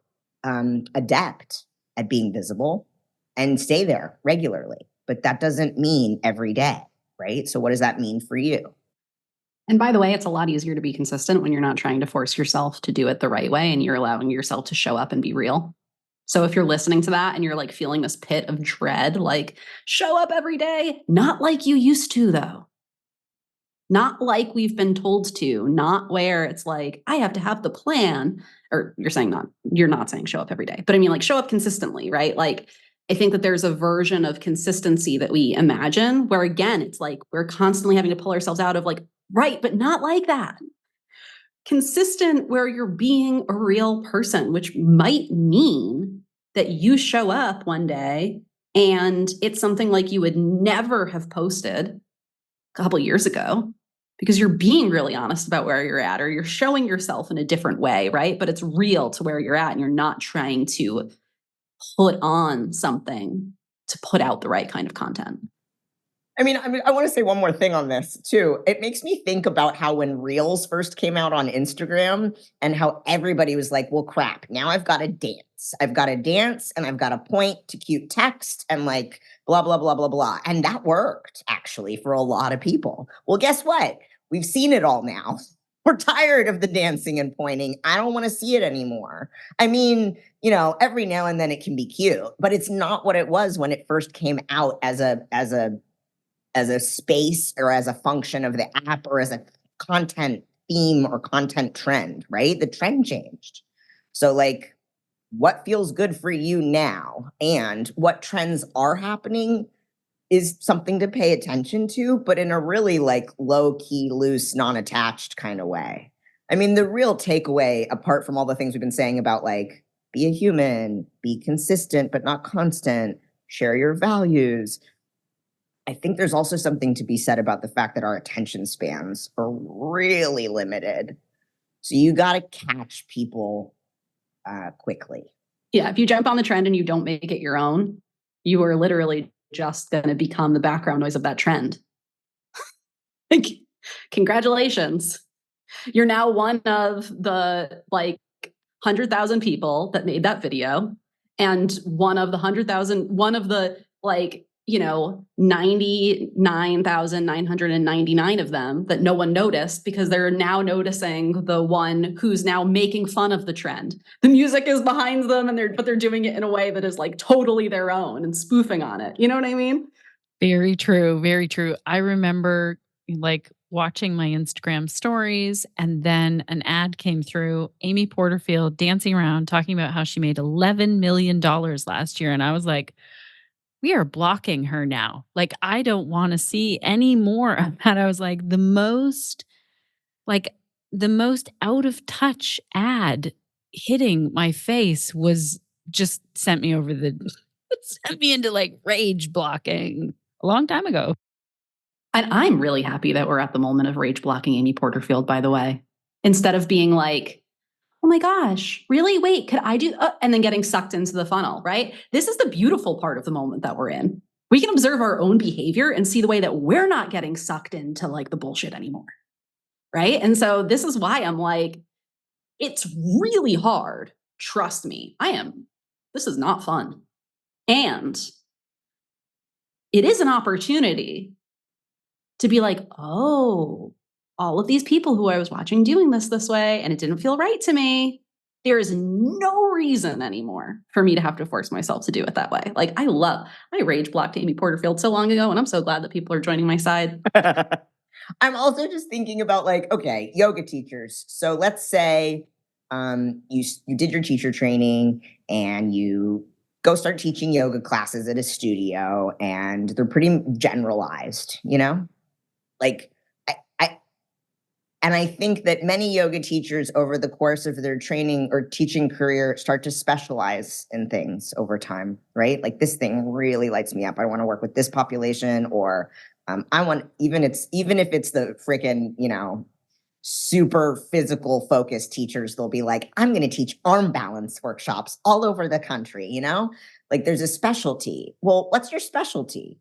adept at being visible, and stay there regularly. But that doesn't mean every day. Right? So what does that mean for you? And by the way, it's a lot easier to be consistent when you're not trying to force yourself to do it the right way and you're allowing yourself to show up and be real. So if you're listening to that and you're like feeling this pit of dread, like show up every day, not like you used to though. Not like we've been told to, not where it's like, I have to have the plan, or you're not saying show up every day, but I mean like show up consistently, right? Like I think that there's a version of consistency that we imagine where, again, it's like we're constantly having to pull ourselves out of like, right, but not like that. Consistent where you're being a real person, which might mean that you show up one day and it's something like you would never have posted a couple of years ago because you're being really honest about where you're at, or you're showing yourself in a different way, right? But it's real to where you're at and you're not trying to put on something to put out the right kind of content. I want to say one more thing on this too. It makes me think about how when Reels first came out on Instagram and how everybody was like, well, crap, now I've got to dance. I've got to dance and I've got to point to cute text and like blah, blah, blah, blah, blah. And that worked actually for a lot of people. Well, guess what? We've seen it all now. We're tired of the dancing and pointing. I don't want to see it anymore. I mean, every now and then it can be cute, but it's not what it was when it first came out as a space or as a function of the app or as a content theme or content trend, right? The trend changed. So like what feels good for you now and what trends are happening is something to pay attention to, but in a really like low key, loose, non-attached kind of way. I mean, the real takeaway, apart from all the things we've been saying about like, be a human, be consistent, but not constant, share your values. I think there's also something to be said about the fact that our attention spans are really limited. So you got to catch people quickly. Yeah, if you jump on the trend and you don't make it your own, you are literally just going to become the background noise of that trend. Like, congratulations. You're now one of the like 100,000 people that made that video, and one of the 100,000, one of the like, 99,999 of them that no one noticed because they're now noticing the one who's now making fun of the trend. The music is behind them but they're doing it in a way that is like totally their own and spoofing on it. You know what I mean? Very true. Very true. I remember like watching my Instagram stories and then an ad came through, Amy Porterfield dancing around talking about how she made $11 million last year. And I was like, we are blocking her now. Like, I don't want to see any more of that. I was like, the most out of touch ad hitting my face was just sent me into like rage blocking a long time ago. And I'm really happy that we're at the moment of rage blocking Amy Porterfield, by the way, instead of being like, oh my gosh, really? Wait, could I do? And then getting sucked into the funnel, right? This is the beautiful part of the moment that we're in, we can observe our own behavior and see the way that we're not getting sucked into like the bullshit anymore. Right. And so this is why I'm like, it's really hard. Trust me, this is not fun. And it is an opportunity to be like, oh, all of these people who I was watching doing this way, and it didn't feel right to me. There is no reason anymore for me to have to force myself to do it that way. Like I rage blocked Amy Porterfield so long ago, and I'm so glad that people are joining my side. I'm also just thinking about like, okay, yoga teachers. So let's say you did your teacher training and you go start teaching yoga classes at a studio, and they're pretty generalized, you know? Like, I think that many yoga teachers over the course of their training or teaching career start to specialize in things over time, right? Like this thing really lights me up. I want to work with this population, or I want, even if it's the freaking, super physical focused teachers, they'll be like, I'm going to teach arm balance workshops all over the country, like there's a specialty. Well, what's your specialty?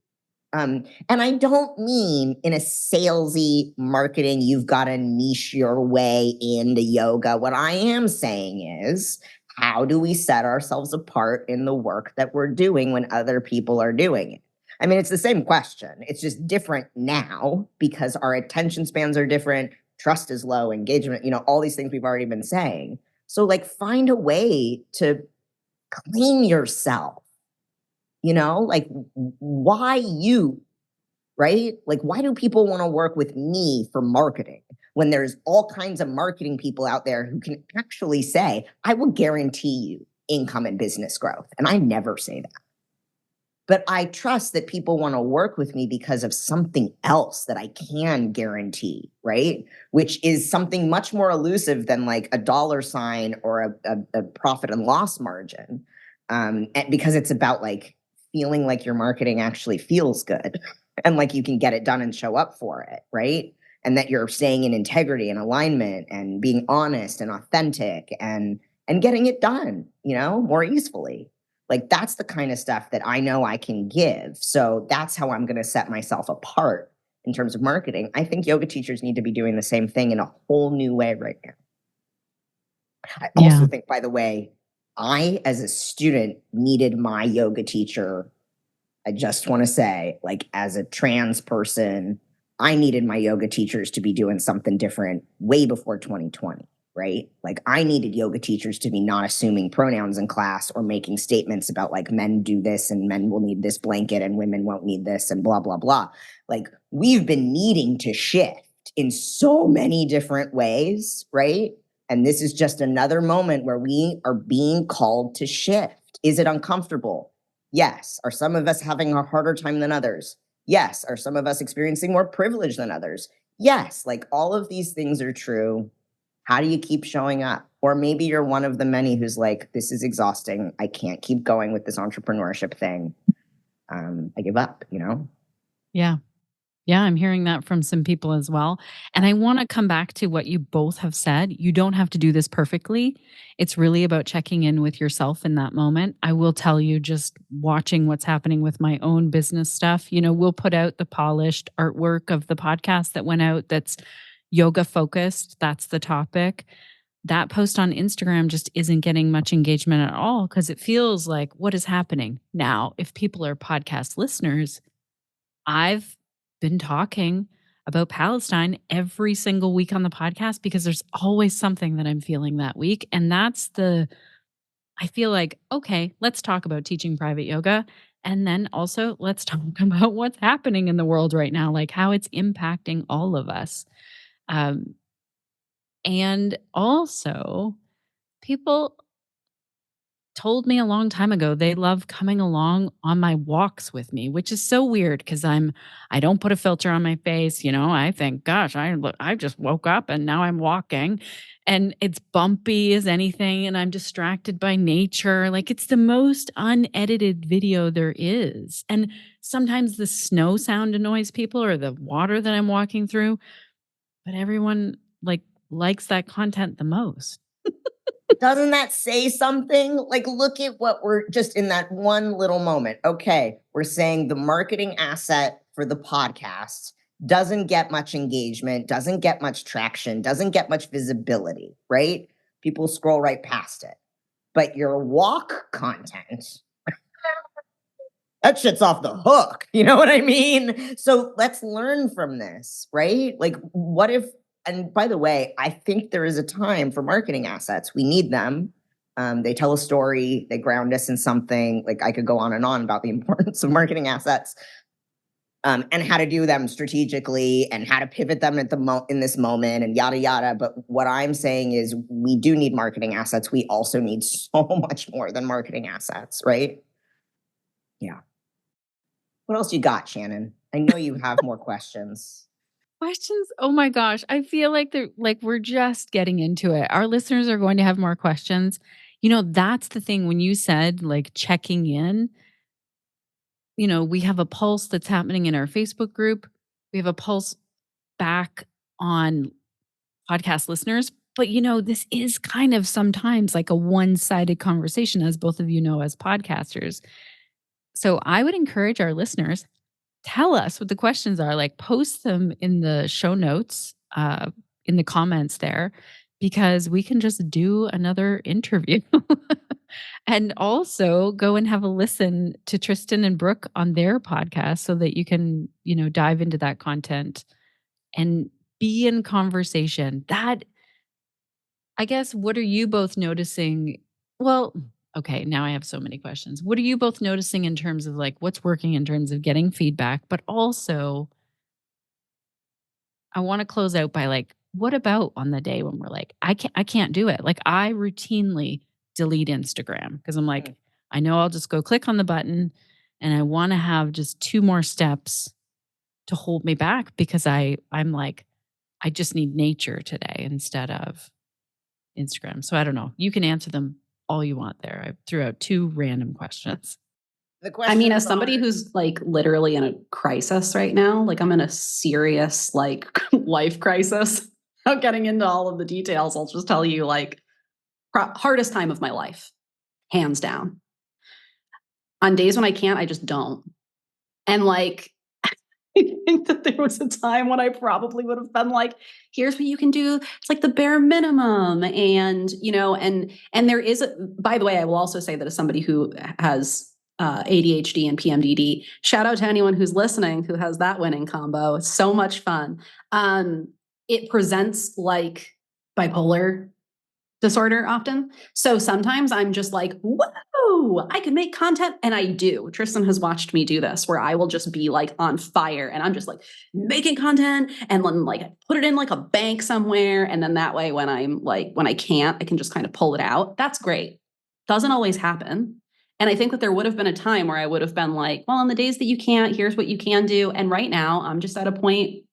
And I don't mean in a salesy marketing, you've got to niche your way into yoga. What I am saying is, how do we set ourselves apart in the work that we're doing when other people are doing it? I mean, it's the same question. It's just different now because our attention spans are different. Trust is low, engagement, all these things we've already been saying. So like find a way to clean yourself. Like why you, right? Like, why do people want to work with me for marketing when there's all kinds of marketing people out there who can actually say, I will guarantee you income and business growth. And I never say that. But I trust that people want to work with me because of something else that I can guarantee, right? Which is something much more elusive than like a dollar sign or a profit and loss margin. And because it's about like feeling like your marketing actually feels good and like you can get it done and show up for it, right? And that you're staying in integrity and alignment and being honest and authentic and getting it done, more easily. Like that's the kind of stuff that I know I can give. So that's how I'm going to set myself apart in terms of marketing. I think yoga teachers need to be doing the same thing in a whole new way right now. I also think, by the way, I, as a student, needed my yoga teacher. I just want to say, like, as a trans person, I needed my yoga teachers to be doing something different way before 2020, right? Like, I needed yoga teachers to be not assuming pronouns in class or making statements about, like, men do this and men will need this blanket and women won't need this and blah, blah, blah. Like, we've been needing to shift in so many different ways, right? And this is just another moment where we are being called to shift. Is it uncomfortable? Yes. Are some of us having a harder time than others? Yes. Are some of us experiencing more privilege than others? Yes. Like all of these things are true. How do you keep showing up? Or maybe you're one of the many who's like, this is exhausting. I can't keep going with this entrepreneurship thing. I give up, Yeah. Yeah, I'm hearing that from some people as well. And I want to come back to what you both have said. You don't have to do this perfectly. It's really about checking in with yourself in that moment. I will tell you, just watching what's happening with my own business stuff, we'll put out the polished artwork of the podcast that went out that's yoga focused. That's the topic. That post on Instagram just isn't getting much engagement at all because it feels like, what is happening? Now, if people are podcast listeners, I've been talking about Palestine every single week on the podcast because there's always something that I'm feeling that week. And I feel like, okay, let's talk about teaching private yoga. And then also let's talk about what's happening in the world right now, like how it's impacting all of us. And also, people told me a long time ago they love coming along on my walks with me, which is so weird because I don't put a filter on my face. I think, gosh, I just woke up and now I'm walking and it's bumpy as anything and I'm distracted by nature. Like it's the most unedited video there is. And sometimes the snow sound annoys people or the water that I'm walking through, but everyone likes that content the most. Doesn't that say something? Like, look at what we're just in that one little moment. Okay, we're saying the marketing asset for the podcast doesn't get much engagement, doesn't get much traction, doesn't get much visibility, right? People scroll right past it. But your walk content, that shit's off the hook. You know what I mean? So let's learn from this, right? Like, what if, and by the way, I think there is a time for marketing assets. We need them. They tell a story, they ground us in something. Like, I could go on and on about the importance of marketing assets. And how to do them strategically and how to pivot them at in this moment and yada, yada. But what I'm saying is we do need marketing assets. We also need so much more than marketing assets, right? Yeah. What else you got, Shannon? I know you have more questions. Questions? Oh my gosh. I feel like we're just getting into it. Our listeners are going to have more questions. That's the thing when you said like checking in, we have a pulse that's happening in our Facebook group. We have a pulse back on podcast listeners. But, this is kind of sometimes like a one-sided conversation, as both of you know, as podcasters. So I would encourage our listeners, tell us what the questions are. Like, post them in the show notes, in the comments there, because we can just do another interview. And also go and have a listen to Tristan and Brooke on their podcast so that you can, dive into that content and be in conversation. That, I guess, what are you both noticing? Well, okay, now I have so many questions. What are you both noticing in terms of like what's working in terms of getting feedback, but also I want to close out by like, what about on the day when we're like, I can't do it. Like, I routinely delete Instagram because I'm like, I know I'll just go click on the button and I want to have just 2 more steps to hold me back because I'm like, I just need nature today instead of Instagram. So I don't know. You can answer them all you want there. I threw out 2 random questions. I mean, as somebody who's like literally in a crisis right now, like I'm in a serious like life crisis. Without getting into all of the details, I'll just tell you like hardest time of my life, hands down. On days when I can't, I just don't. And like, I think that there was a time when I probably would have been like, here's what you can do. It's like the bare minimum. And, and there is, by the way, I will also say that as somebody who has ADHD and PMDD, shout out to anyone who's listening who has that winning combo. It's so much fun. It presents like bipolar disorder often. So sometimes I'm just like, whoa, I can make content. And I do. Tristan has watched me do this where I will just be like on fire and I'm just like making content and then like put it in like a bank somewhere. And then that way when I'm like, when I can't, I can just kind of pull it out. That's great. Doesn't always happen. And I think that there would have been a time where I would have been like, well, on the days that you can't, here's what you can do. And right now I'm just at a point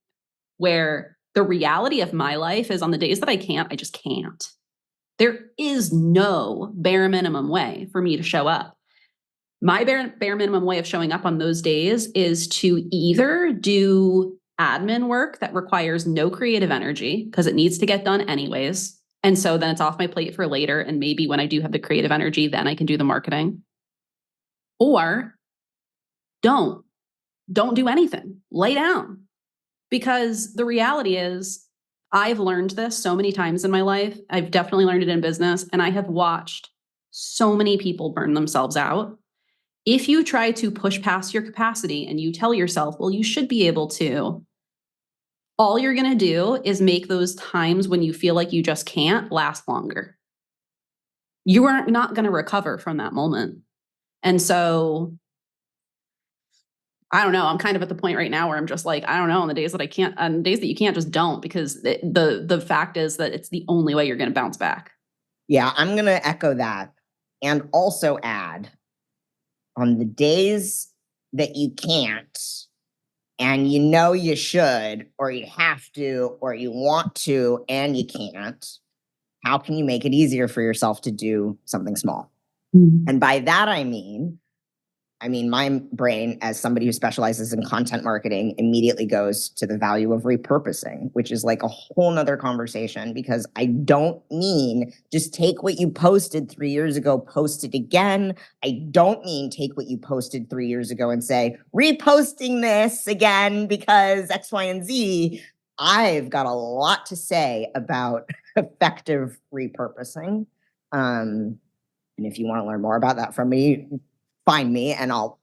where the reality of my life is on the days that I can't, I just can't. There is no bare minimum way for me to show up. My bare minimum way of showing up on those days is to either do admin work that requires no creative energy because it needs to get done anyways. And so then it's off my plate for later. And maybe when I do have the creative energy, then I can do the marketing. Or don't do anything. Lay down. Because the reality is, I've learned this so many times in my life. I've definitely learned it in business, and I have watched so many people burn themselves out. If you try to push past your capacity and you tell yourself, well, you should be able to, all you're going to do is make those times when you feel like you just can't last longer. You are not going to recover from that moment. And so I don't know. I'm kind of at the point right now where I'm just like, I don't know, on the days that I can't, on the days that you can't, just don't, because the fact is that it's the only way you're going to bounce back. Yeah, I'm going to echo that and also add on the days that you can't and you should, or you have to, or you want to, and you can't, how can you make it easier for yourself to do something small? Mm-hmm. And by that, I mean, I mean, my brain, as somebody who specializes in content marketing, immediately goes to the value of repurposing, which is like a whole nother conversation, because I don't mean just take what you posted 3 years ago, post it again. I don't mean take what you posted 3 years ago and say, reposting this again because X, Y, and Z. I've got a lot to say about effective repurposing. And if you want to learn more about that from me, find me and I'll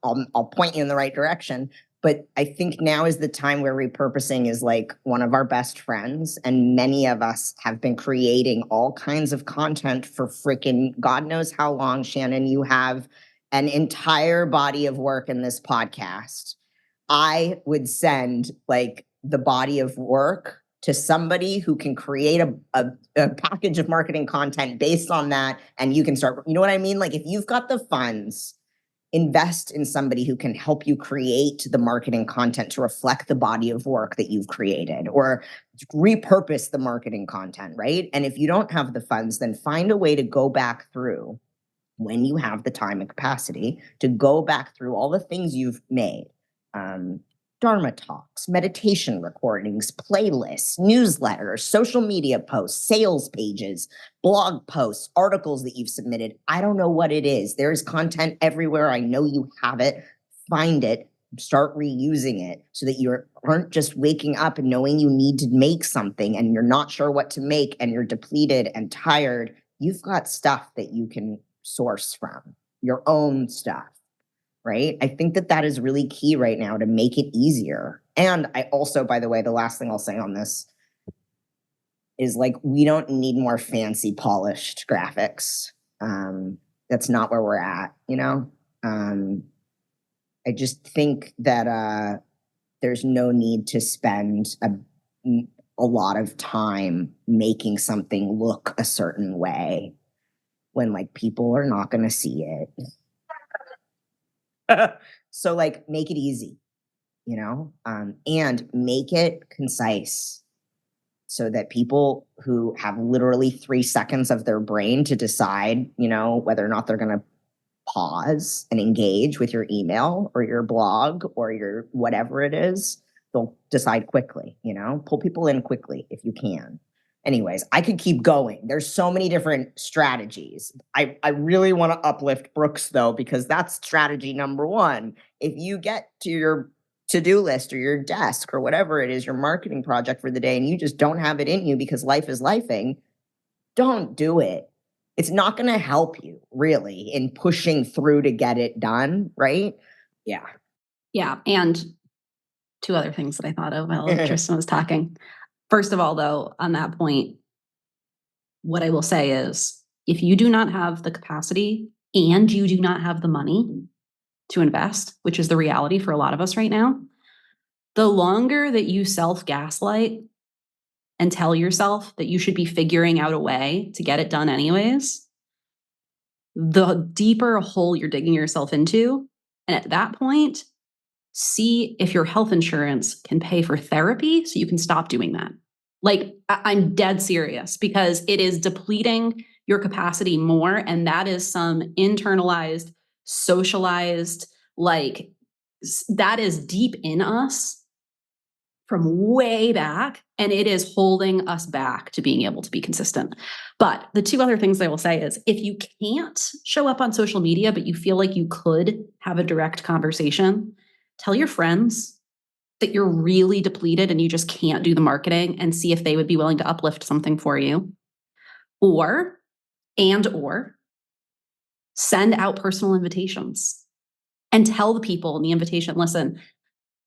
point you in the right direction. But I think now is the time where repurposing is like one of our best friends. And many of us have been creating all kinds of content for freaking God knows how long. Shannon, you have an entire body of work in this podcast. I would send like the body of work to somebody who can create a package of marketing content based on that. And you can start, you know what I mean? Like if you've got the funds, invest in somebody who can help you create the marketing content to reflect the body of work that you've created, or repurpose the marketing content, right? And if you don't have the funds, then find a way to go back through, when you have the time and capacity, to go back through all the things you've made. Dharma talks, meditation recordings, playlists, newsletters, social media posts, sales pages, blog posts, articles that you've submitted. I don't know what it is. There's content everywhere. I know you have it. Find it, start reusing it so that you aren't just waking up and knowing you need to make something and you're not sure what to make and you're depleted and tired. You've got stuff that you can source from, your own stuff. Right? I think that is really key right now to make it easier. And I also, by the way, the last thing I'll say on this is like, we don't need more fancy polished graphics. That's not where we're at, you know? I just think that there's no need to spend a lot of time making something look a certain way when like people are not going to see it. So like make it easy, you know, and make it concise so that people who have literally 3 seconds of their brain to decide, you know, whether or not they're going to pause and engage with your email or your blog or your whatever it is, they'll decide quickly, you know, pull people in quickly if you can. Anyways, I could keep going. There's so many different strategies. I really want to uplift Brooke's though, because that's strategy number 1. If you get to your to-do list or your desk or whatever it is, your marketing project for the day, and you just don't have it in you because life is lifing, don't do it. It's not going to help you really in pushing through to get it done, right? Yeah. Yeah. And 2 other things that I thought of while Tristan was talking. First of all, though, on that point, what I will say is if you do not have the capacity and you do not have the money to invest, which is the reality for a lot of us right now, the longer that you self-gaslight and tell yourself that you should be figuring out a way to get it done anyways, the deeper hole you're digging yourself into. And at that point, see if your health insurance can pay for therapy so you can stop doing that. Like, I'm dead serious, because it is depleting your capacity more. And that is some internalized, socialized, like that is deep in us from way back. And it is holding us back to being able to be consistent. But the 2 other things I will say is if you can't show up on social media, but you feel like you could have a direct conversation, tell your friends that you're really depleted and you just can't do the marketing, and see if they would be willing to uplift something for you. Or send out personal invitations and tell the people in the invitation, listen,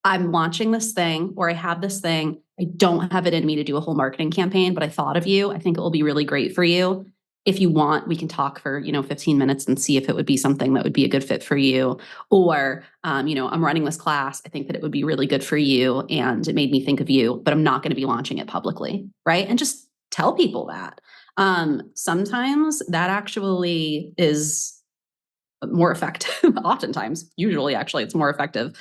I'm launching this thing, or I have this thing. I don't have it in me to do a whole marketing campaign, but I thought of you. I think it will be really great for you. If you want, we can talk for, 15 minutes and see if it would be something that would be a good fit for you. Or, I'm running this class. I think that it would be really good for you. And it made me think of you, but I'm not going to be launching it publicly. Right. And just tell people that. Sometimes that actually is more effective. Oftentimes, usually, actually, it's more effective.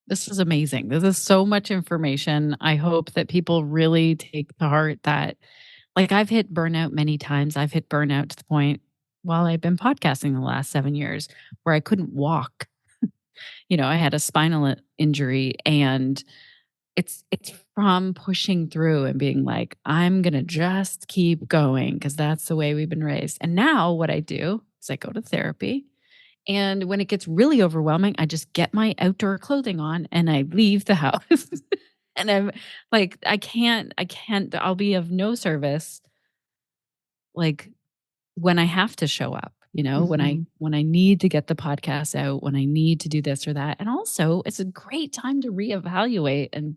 This is amazing. This is so much information. I hope that people really take to heart that, like, I've hit burnout many times. I've hit burnout to the point while I've been podcasting the last 7 years where I couldn't walk I had a spinal injury, and it's from pushing through and being like, I'm going to just keep going because that's the way we've been raised. And now what I do is I go to therapy. And when it gets really overwhelming, I just get my outdoor clothing on and I leave the house. And I'm like, I'll be of no service like when I have to show up, when I need to get the podcast out, when I need to do this or that. And also it's a great time to reevaluate. And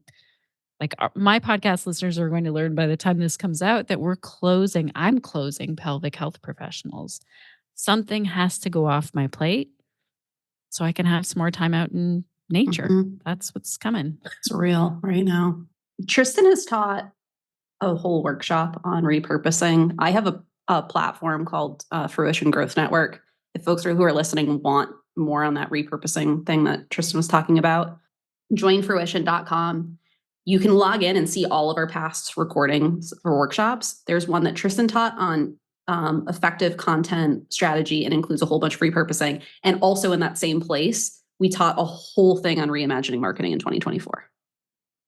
like my podcast listeners are going to learn by the time this comes out that I'm closing Pelvic Health Professionals. Something has to go off my plate so I can have some more time out in nature. That's what's coming. It's real right now. Tristan has taught a whole workshop on repurposing. I have a platform called Fruition Growth Network. If folks who are listening want more on that repurposing thing that Tristan was talking about, join fruition.com. You can log in and see all of our past recordings for workshops. There's one that Tristan taught on effective content strategy and includes a whole bunch of repurposing. And also in that same place, we taught a whole thing on reimagining marketing in 2024.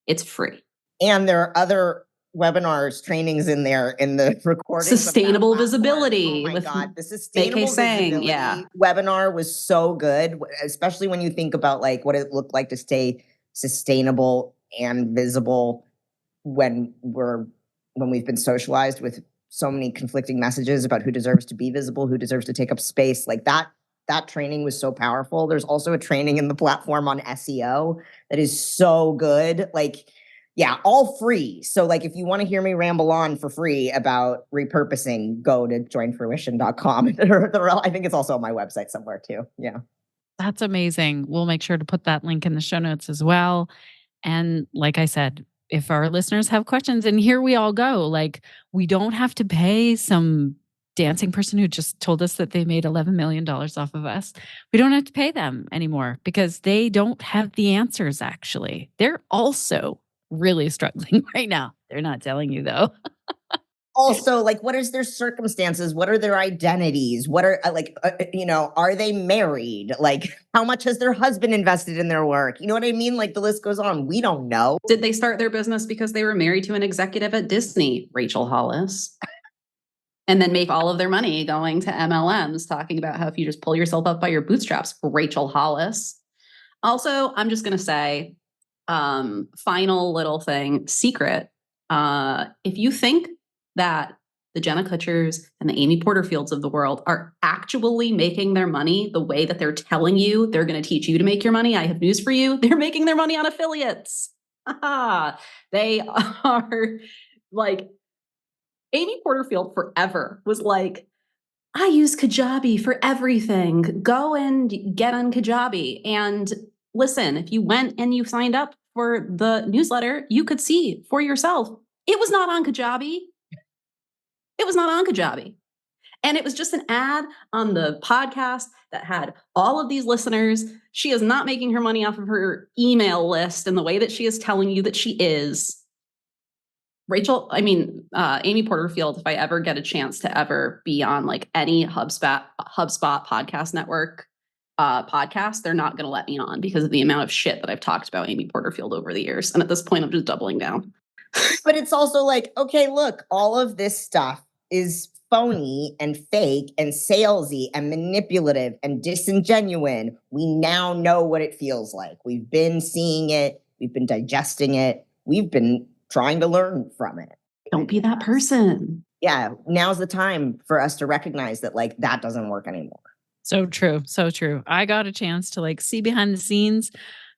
It's free. And there are other webinars, trainings in there in the recording. Sustainable visibility. Oh my God, the sustainable visibility webinar was so good, especially when you think about like what it looked like to stay sustainable and visible when we've been socialized with so many conflicting messages about who deserves to be visible, who deserves to take up space. Like that training was so powerful. There's also a training in the platform on SEO that is so good. Like, yeah, all free. So like, if you want to hear me ramble on for free about repurposing, go to joinfruition.com. I think it's also on my website somewhere too. Yeah. That's amazing. We'll make sure to put that link in the show notes as well. And like I said, if our listeners have questions, and here we all go, like we don't have to pay some dancing person who just told us that they made $11 million off of us. We don't have to pay them anymore because they don't have the answers, actually. They're also really struggling right now. They're not telling you though. Also, like, what is their circumstances? What are their identities? What are are they married? Like, how much has their husband invested in their work? You know what I mean? Like, the list goes on. We don't know. Did they start their business because they were married to an executive at Disney, Rachel Hollis, and then make all of their money going to MLMs, talking about how if you just pull yourself up by your bootstraps, Rachel Hollis. Also, I'm just going to say, final little thing, secret. If you think that the Jenna Kutchers and the Amy Porterfields of the world are actually making their money the way that they're telling you they're going to teach you to make your money, I have news for you. They're making their money on affiliates. They are like, Amy Porterfield forever was like, I use Kajabi for everything. Go and get on Kajabi. And listen, if you went and you signed up for the newsletter, you could see for yourself, it was not on Kajabi. It was not on Kajabi. And it was just an ad on the podcast that had all of these listeners. She is not making her money off of her email list in the way that she is telling you that she is. Amy Porterfield, if I ever get a chance to ever be on like any HubSpot podcast network podcast, they're not going to let me on because of the amount of shit that I've talked about Amy Porterfield over the years. And at this point, I'm just doubling down. But it's also like, okay, look, all of this stuff is phony and fake and salesy and manipulative and disingenuine. We now know what it feels like. We've been seeing it. We've been digesting it. We've been trying to learn from it. Don't be that person. Yeah. Now's the time for us to recognize that like that doesn't work anymore. So true. So true. I got a chance to like see behind the scenes,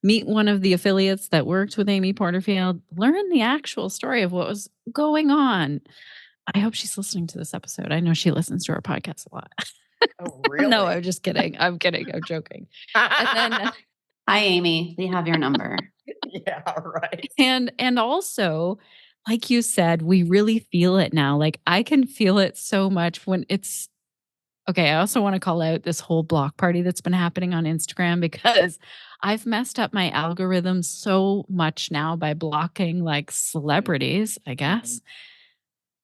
meet one of the affiliates that worked with Amy Porterfield, learn the actual story of what was going on. I hope she's listening to this episode. I know she listens to our podcast a lot. Oh, really? No, I'm just kidding. I'm joking. And then, hi, Amy. We have your number. Yeah, right. And also, like you said, we really feel it now. Like I can feel it so much when it's okay. I also want to call out this whole block party that's been happening on Instagram because I've messed up my algorithm so much now by blocking like celebrities, I guess.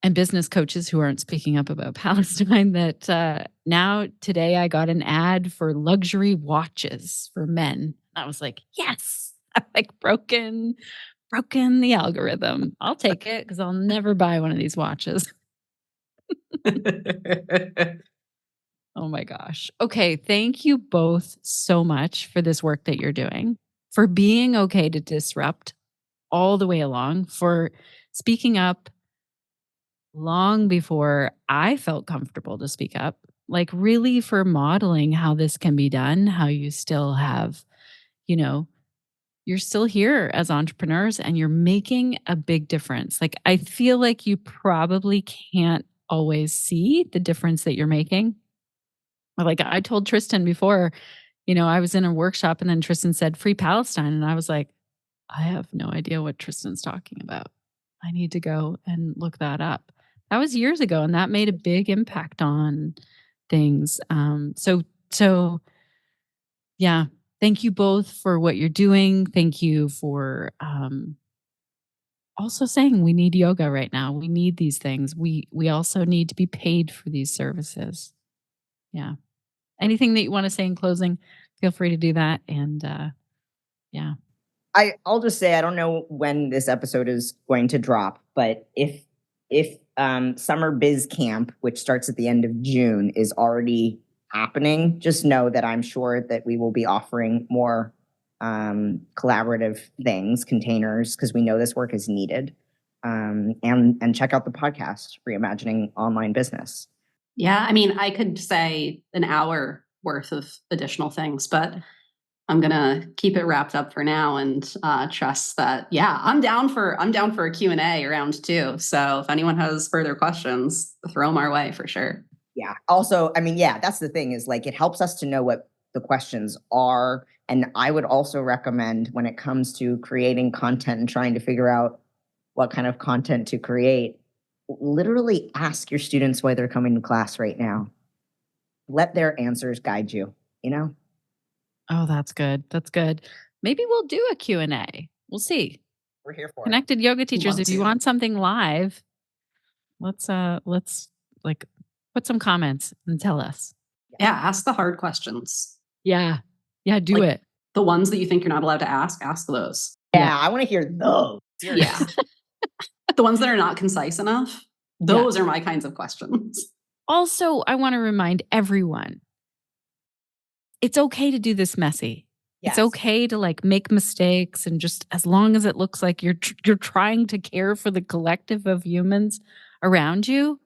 and business coaches who aren't speaking up about Palestine that today I got an ad for luxury watches for men. I was like, yes, I'm like broken the algorithm. I'll take it because I'll never buy one of these watches. Oh my gosh. Okay. Thank you both so much for this work that you're doing, for being okay to disrupt all the way along, for speaking up long before I felt comfortable to speak up, like really for modeling how this can be done, how you still have, you're still here as entrepreneurs and you're making a big difference. Like, I feel like you probably can't always see the difference that you're making. Like I told Tristan before, I was in a workshop and then Tristan said free Palestine. And I was like, I have no idea what Tristan's talking about. I need to go and look that up. That was years ago and that made a big impact on things. So yeah, thank you both for what you're doing. Thank you for also saying we need yoga right now. We need these things. We also need to be paid for these services. Yeah. Anything that you want to say in closing, feel free to do that. And yeah. I'll just say, I don't know when this episode is going to drop, but if Summer Biz Camp, which starts at the end of June, is already happening, just know that I'm sure that we will be offering more collaborative things, containers, because we know this work is needed. And check out the podcast, Reimagining Online Business. Yeah, I mean, I could say an hour worth of additional things, but I'm gonna keep it wrapped up for now and trust that. Yeah, I'm down for a Q&A round 2. So if anyone has further questions, throw them our way for sure. Yeah. Also, I mean, yeah, that's the thing is like it helps us to know what the questions are, and I would also recommend when it comes to creating content and trying to figure out what kind of content to create, literally ask your students why they're coming to class right now. Let their answers guide you, Oh, that's good. That's good. Maybe we'll do a Q&A. We'll see. We're here for Connected yoga teachers, Love if you to. want something live, let's like put some comments and tell us. Yeah, ask the hard questions. Yeah. Yeah, do Like, it. The ones that you think you're not allowed to ask those. Yeah, I want to hear those. Yeah. The ones that are not concise enough, those are my kinds of questions. Also, I want to remind everyone, it's okay to do this messy. Yes. It's okay to like make mistakes, and just as long as it looks like you're trying to care for the collective of humans around you,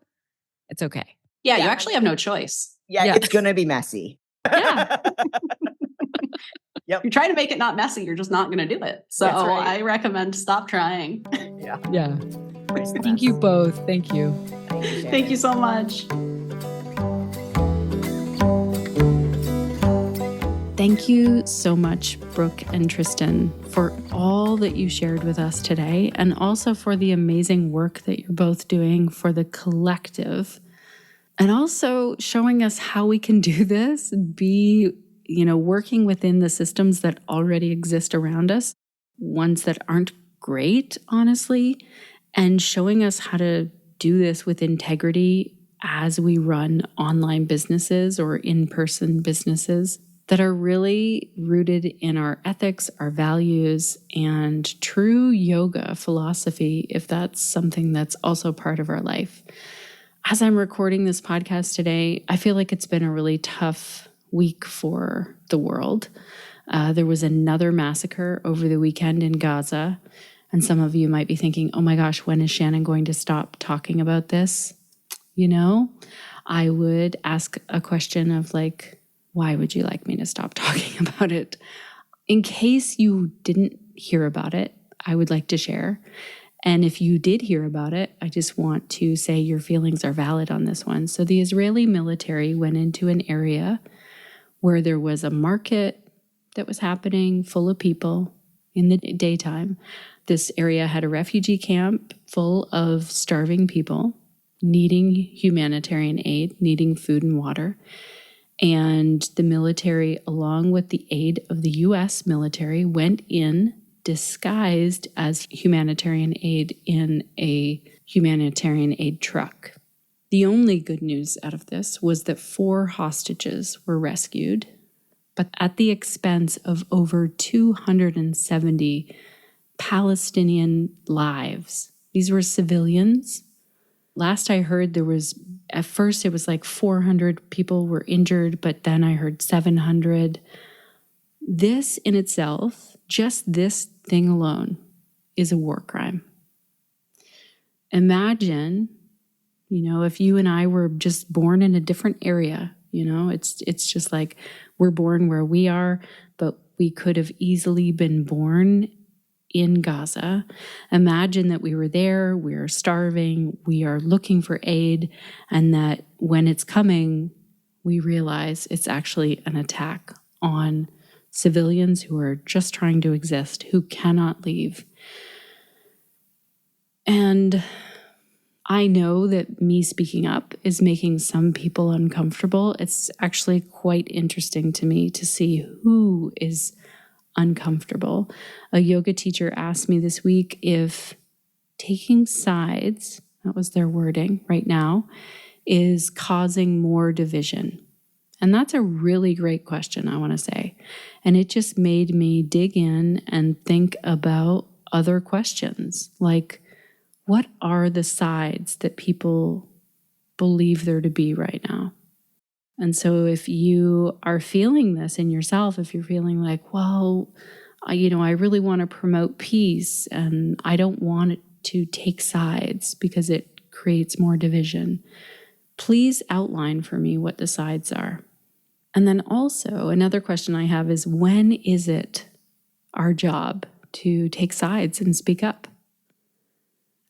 it's okay. Yeah, you actually have no choice. Yeah. It's going to be messy. Yeah. Yep. You're trying to make it not messy, you're just not going to do it. So That's right. I recommend stop trying. Yeah. Thank you both. Thank you. Thank you so much. Thank you so much, Brooke and Tristan, for all that you shared with us today, and also for the amazing work that you're both doing for the collective, and also showing us how we can do this, working within the systems that already exist around us, ones that aren't great, honestly, and showing us how to do this with integrity as we run online businesses or in-person businesses that are really rooted in our ethics, our values, and true yoga philosophy, if that's something that's also part of our life. As I'm recording this podcast today, I feel like it's been a really tough week for the world. There was another massacre over the weekend in Gaza, and some of you might be thinking, oh my gosh, when is Shannon going to stop talking about this? I would ask a question of like, why would you like me to stop talking about it? In case you didn't hear about it, I would like to share. And if you did hear about it, I just want to say your feelings are valid on this one. So the Israeli military went into an area where there was a market that was happening full of people in the daytime. This area had a refugee camp full of starving people needing humanitarian aid, needing food and water. And the military, along with the aid of the U.S. military, went in disguised as humanitarian aid in a humanitarian aid truck. The only good news out of this was that 4 hostages were rescued, but at the expense of over 270 Palestinian lives. These were civilians. Last I heard, at first it was like 400 people were injured, but then I heard 700. This in itself, just this thing alone, is a war crime. Imagine, if you and I were just born in a different area, it's just like we're born where we are, but we could have easily been born in Gaza. Imagine that we were there, we are starving, we are looking for aid, and that when it's coming, we realize it's actually an attack on civilians who are just trying to exist, who cannot leave. And I know that me speaking up is making some people uncomfortable. It's actually quite interesting to me to see who is uncomfortable. A yoga teacher asked me this week if taking sides, that was their wording right now, is causing more division. And that's a really great question, I want to say. And it just made me dig in and think about other questions, like what are the sides that people believe there to be right now? And so if you are feeling this in yourself, if you're feeling like, well, I really want to promote peace and I don't want to take sides because it creates more division, please outline for me what the sides are. And then also another question I have is, when is it our job to take sides and speak up?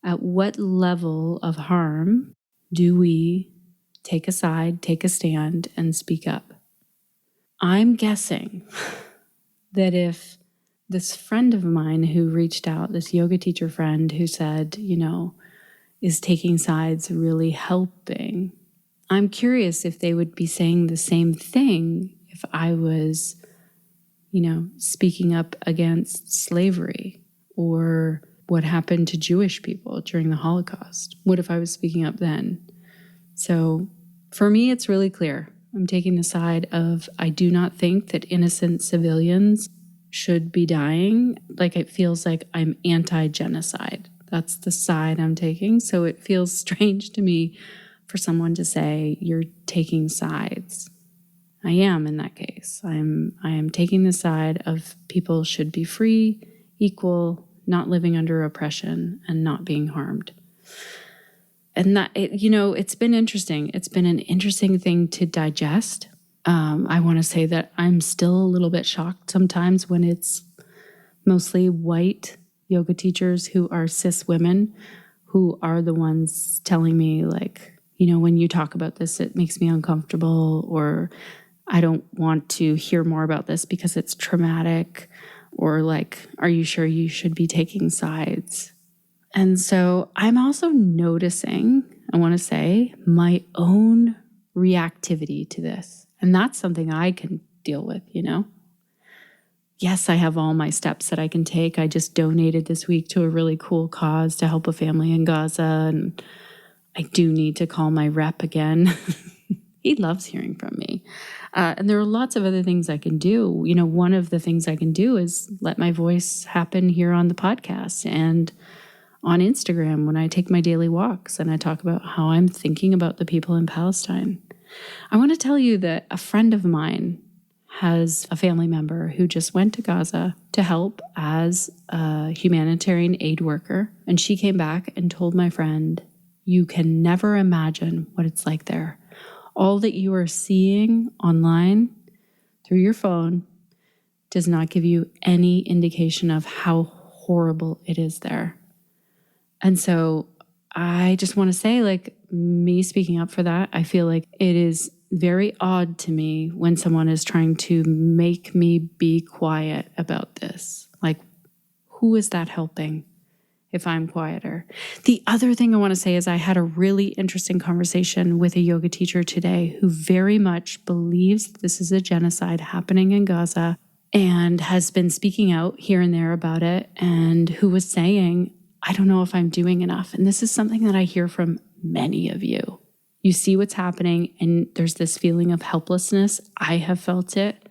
At what level of harm do we take a side, take a stand, and speak up? I'm guessing that if this friend of mine who reached out, this yoga teacher friend who said, is taking sides really helping? I'm curious if they would be saying the same thing if I was, speaking up against slavery or what happened to Jewish people during the Holocaust. What if I was speaking up then? So for me, it's really clear. I'm taking the side of, I do not think that innocent civilians should be dying. Like, it feels like I'm anti-genocide. That's the side I'm taking. So it feels strange to me for someone to say you're taking sides. I am in that case. I am taking the side of people should be free, equal, not living under oppression, and not being harmed. And that, it's been interesting. It's been an interesting thing to digest. I want to say that I'm still a little bit shocked sometimes when it's mostly white yoga teachers who are cis women who are the ones telling me, like, when you talk about this, it makes me uncomfortable, or I don't want to hear more about this because it's traumatic, or like, are you sure you should be taking sides? And so I'm also noticing, I want to say, my own reactivity to this. And that's something I can deal with, Yes, I have all my steps that I can take. I just donated this week to a really cool cause to help a family in Gaza. And I do need to call my rep again. He loves hearing from me. And there are lots of other things I can do. One of the things I can do is let my voice happen here on the podcast and on Instagram when I take my daily walks and I talk about how I'm thinking about the people in Palestine. I want to tell you that a friend of mine has a family member who just went to Gaza to help as a humanitarian aid worker. And she came back and told my friend, you can never imagine what it's like there. All that you are seeing online through your phone does not give you any indication of how horrible it is there. And so I just want to say, like, me speaking up for that, I feel like it is very odd to me when someone is trying to make me be quiet about this. Like, who is that helping if I'm quieter? The other thing I want to say is I had a really interesting conversation with a yoga teacher today who very much believes this is a genocide happening in Gaza and has been speaking out here and there about it, and who was saying, I don't know if I'm doing enough. And this is something that I hear from many of you. You see what's happening and there's this feeling of helplessness. I have felt it.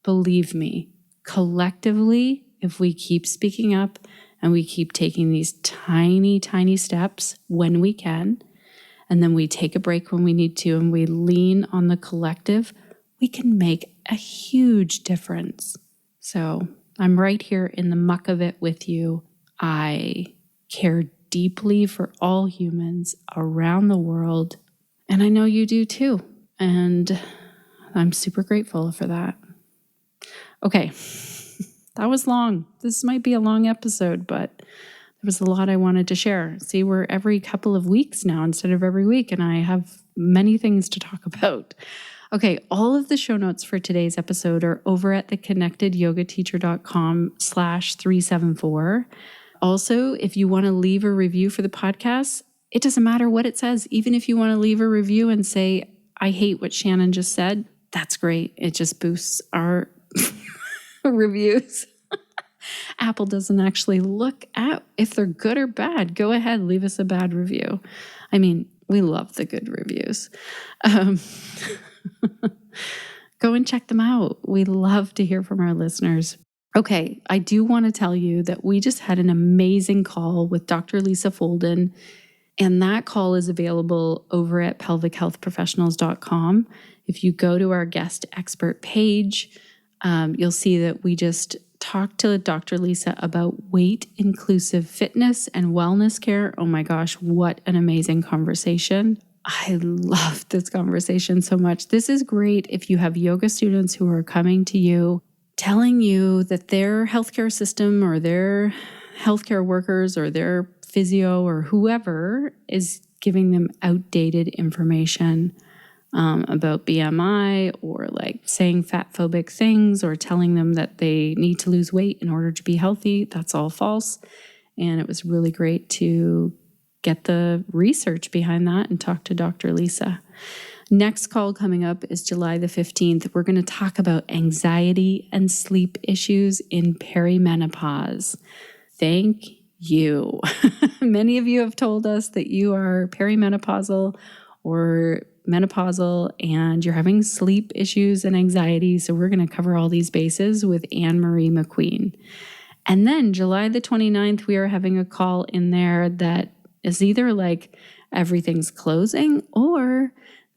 Believe me, collectively, if we keep speaking up and we keep taking these tiny, tiny steps when we can, and then we take a break when we need to, and we lean on the collective, we can make a huge difference. So I'm right here in the muck of it with you. I care deeply for all humans around the world, and I know you do too. And I'm super grateful for that. Okay, that was long. This might be a long episode, but there was a lot I wanted to share. See, we're every couple of weeks now instead of every week, and I have many things to talk about. Okay, all of the show notes for today's episode are over at theconnectedyogateacher.com/374. Also, if you want to leave a review for the podcast, it doesn't matter what it says. Even if you want to leave a review and say, I hate what Shannon just said, that's great. It just boosts our reviews. Apple doesn't actually look at if they're good or bad. Go ahead, leave us a bad review. I mean, we love the good reviews. Go and check them out. We love to hear from our listeners. Okay, I do want to tell you that we just had an amazing call with Dr. Lisa Folden, and that call is available over at pelvichealthprofessionals.com. If you go to our guest expert page, you'll see that we just talked to Dr. Lisa about weight-inclusive fitness and wellness care. Oh my gosh, what an amazing conversation. I love this conversation so much. This is great if you have yoga students who are coming to you, telling you that their healthcare system or their healthcare workers or their physio or whoever is giving them outdated information about BMI, or like saying fat phobic things, or telling them that they need to lose weight in order to be healthy. That's all false. And it was really great to get the research behind that and talk to Dr. Lisa. Next call coming up is July the 15th. We're going to talk about anxiety and sleep issues in perimenopause. Thank you. Many of you have told us that you are perimenopausal or menopausal and you're having sleep issues and anxiety. So we're going to cover all these bases with Anne-Marie McQueen. And then July the 29th, we are having a call in there that is either like everything's closing or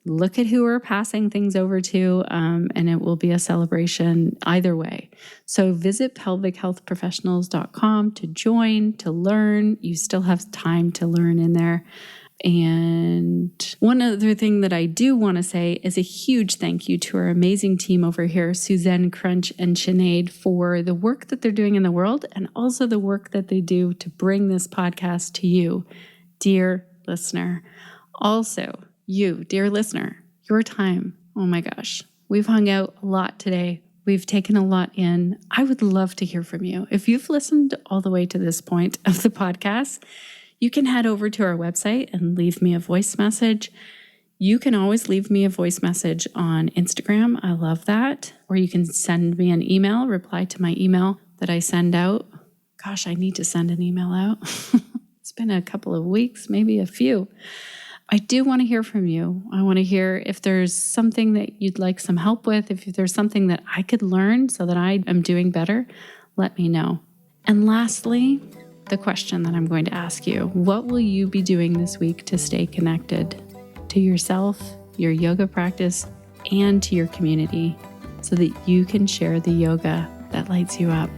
look at who we're passing things over to, and it will be a celebration either way. So visit pelvichealthprofessionals.com to join, to learn. You still have time to learn in there. And one other thing that I do want to say is a huge thank you to our amazing team over here, Suzanne, Crunch, and Sinead, for the work that they're doing in the world and also the work that they do to bring this podcast to you, dear listener. Also, you, dear listener, your time. Oh my gosh, we've hung out a lot today. We've taken a lot in. I would love to hear from you. If you've listened all the way to this point of the podcast, you can head over to our website and leave me a voice message. You can always leave me a voice message on Instagram. I love that. Or you can send me an email, reply to my email that I send out. Gosh, I need to send an email out. It's been a couple of weeks, maybe a few. I do want to hear from you. I want to hear if there's something that you'd like some help with, if there's something that I could learn so that I am doing better, let me know. And lastly, the question that I'm going to ask you, what will you be doing this week to stay connected to yourself, your yoga practice, and to your community so that you can share the yoga that lights you up?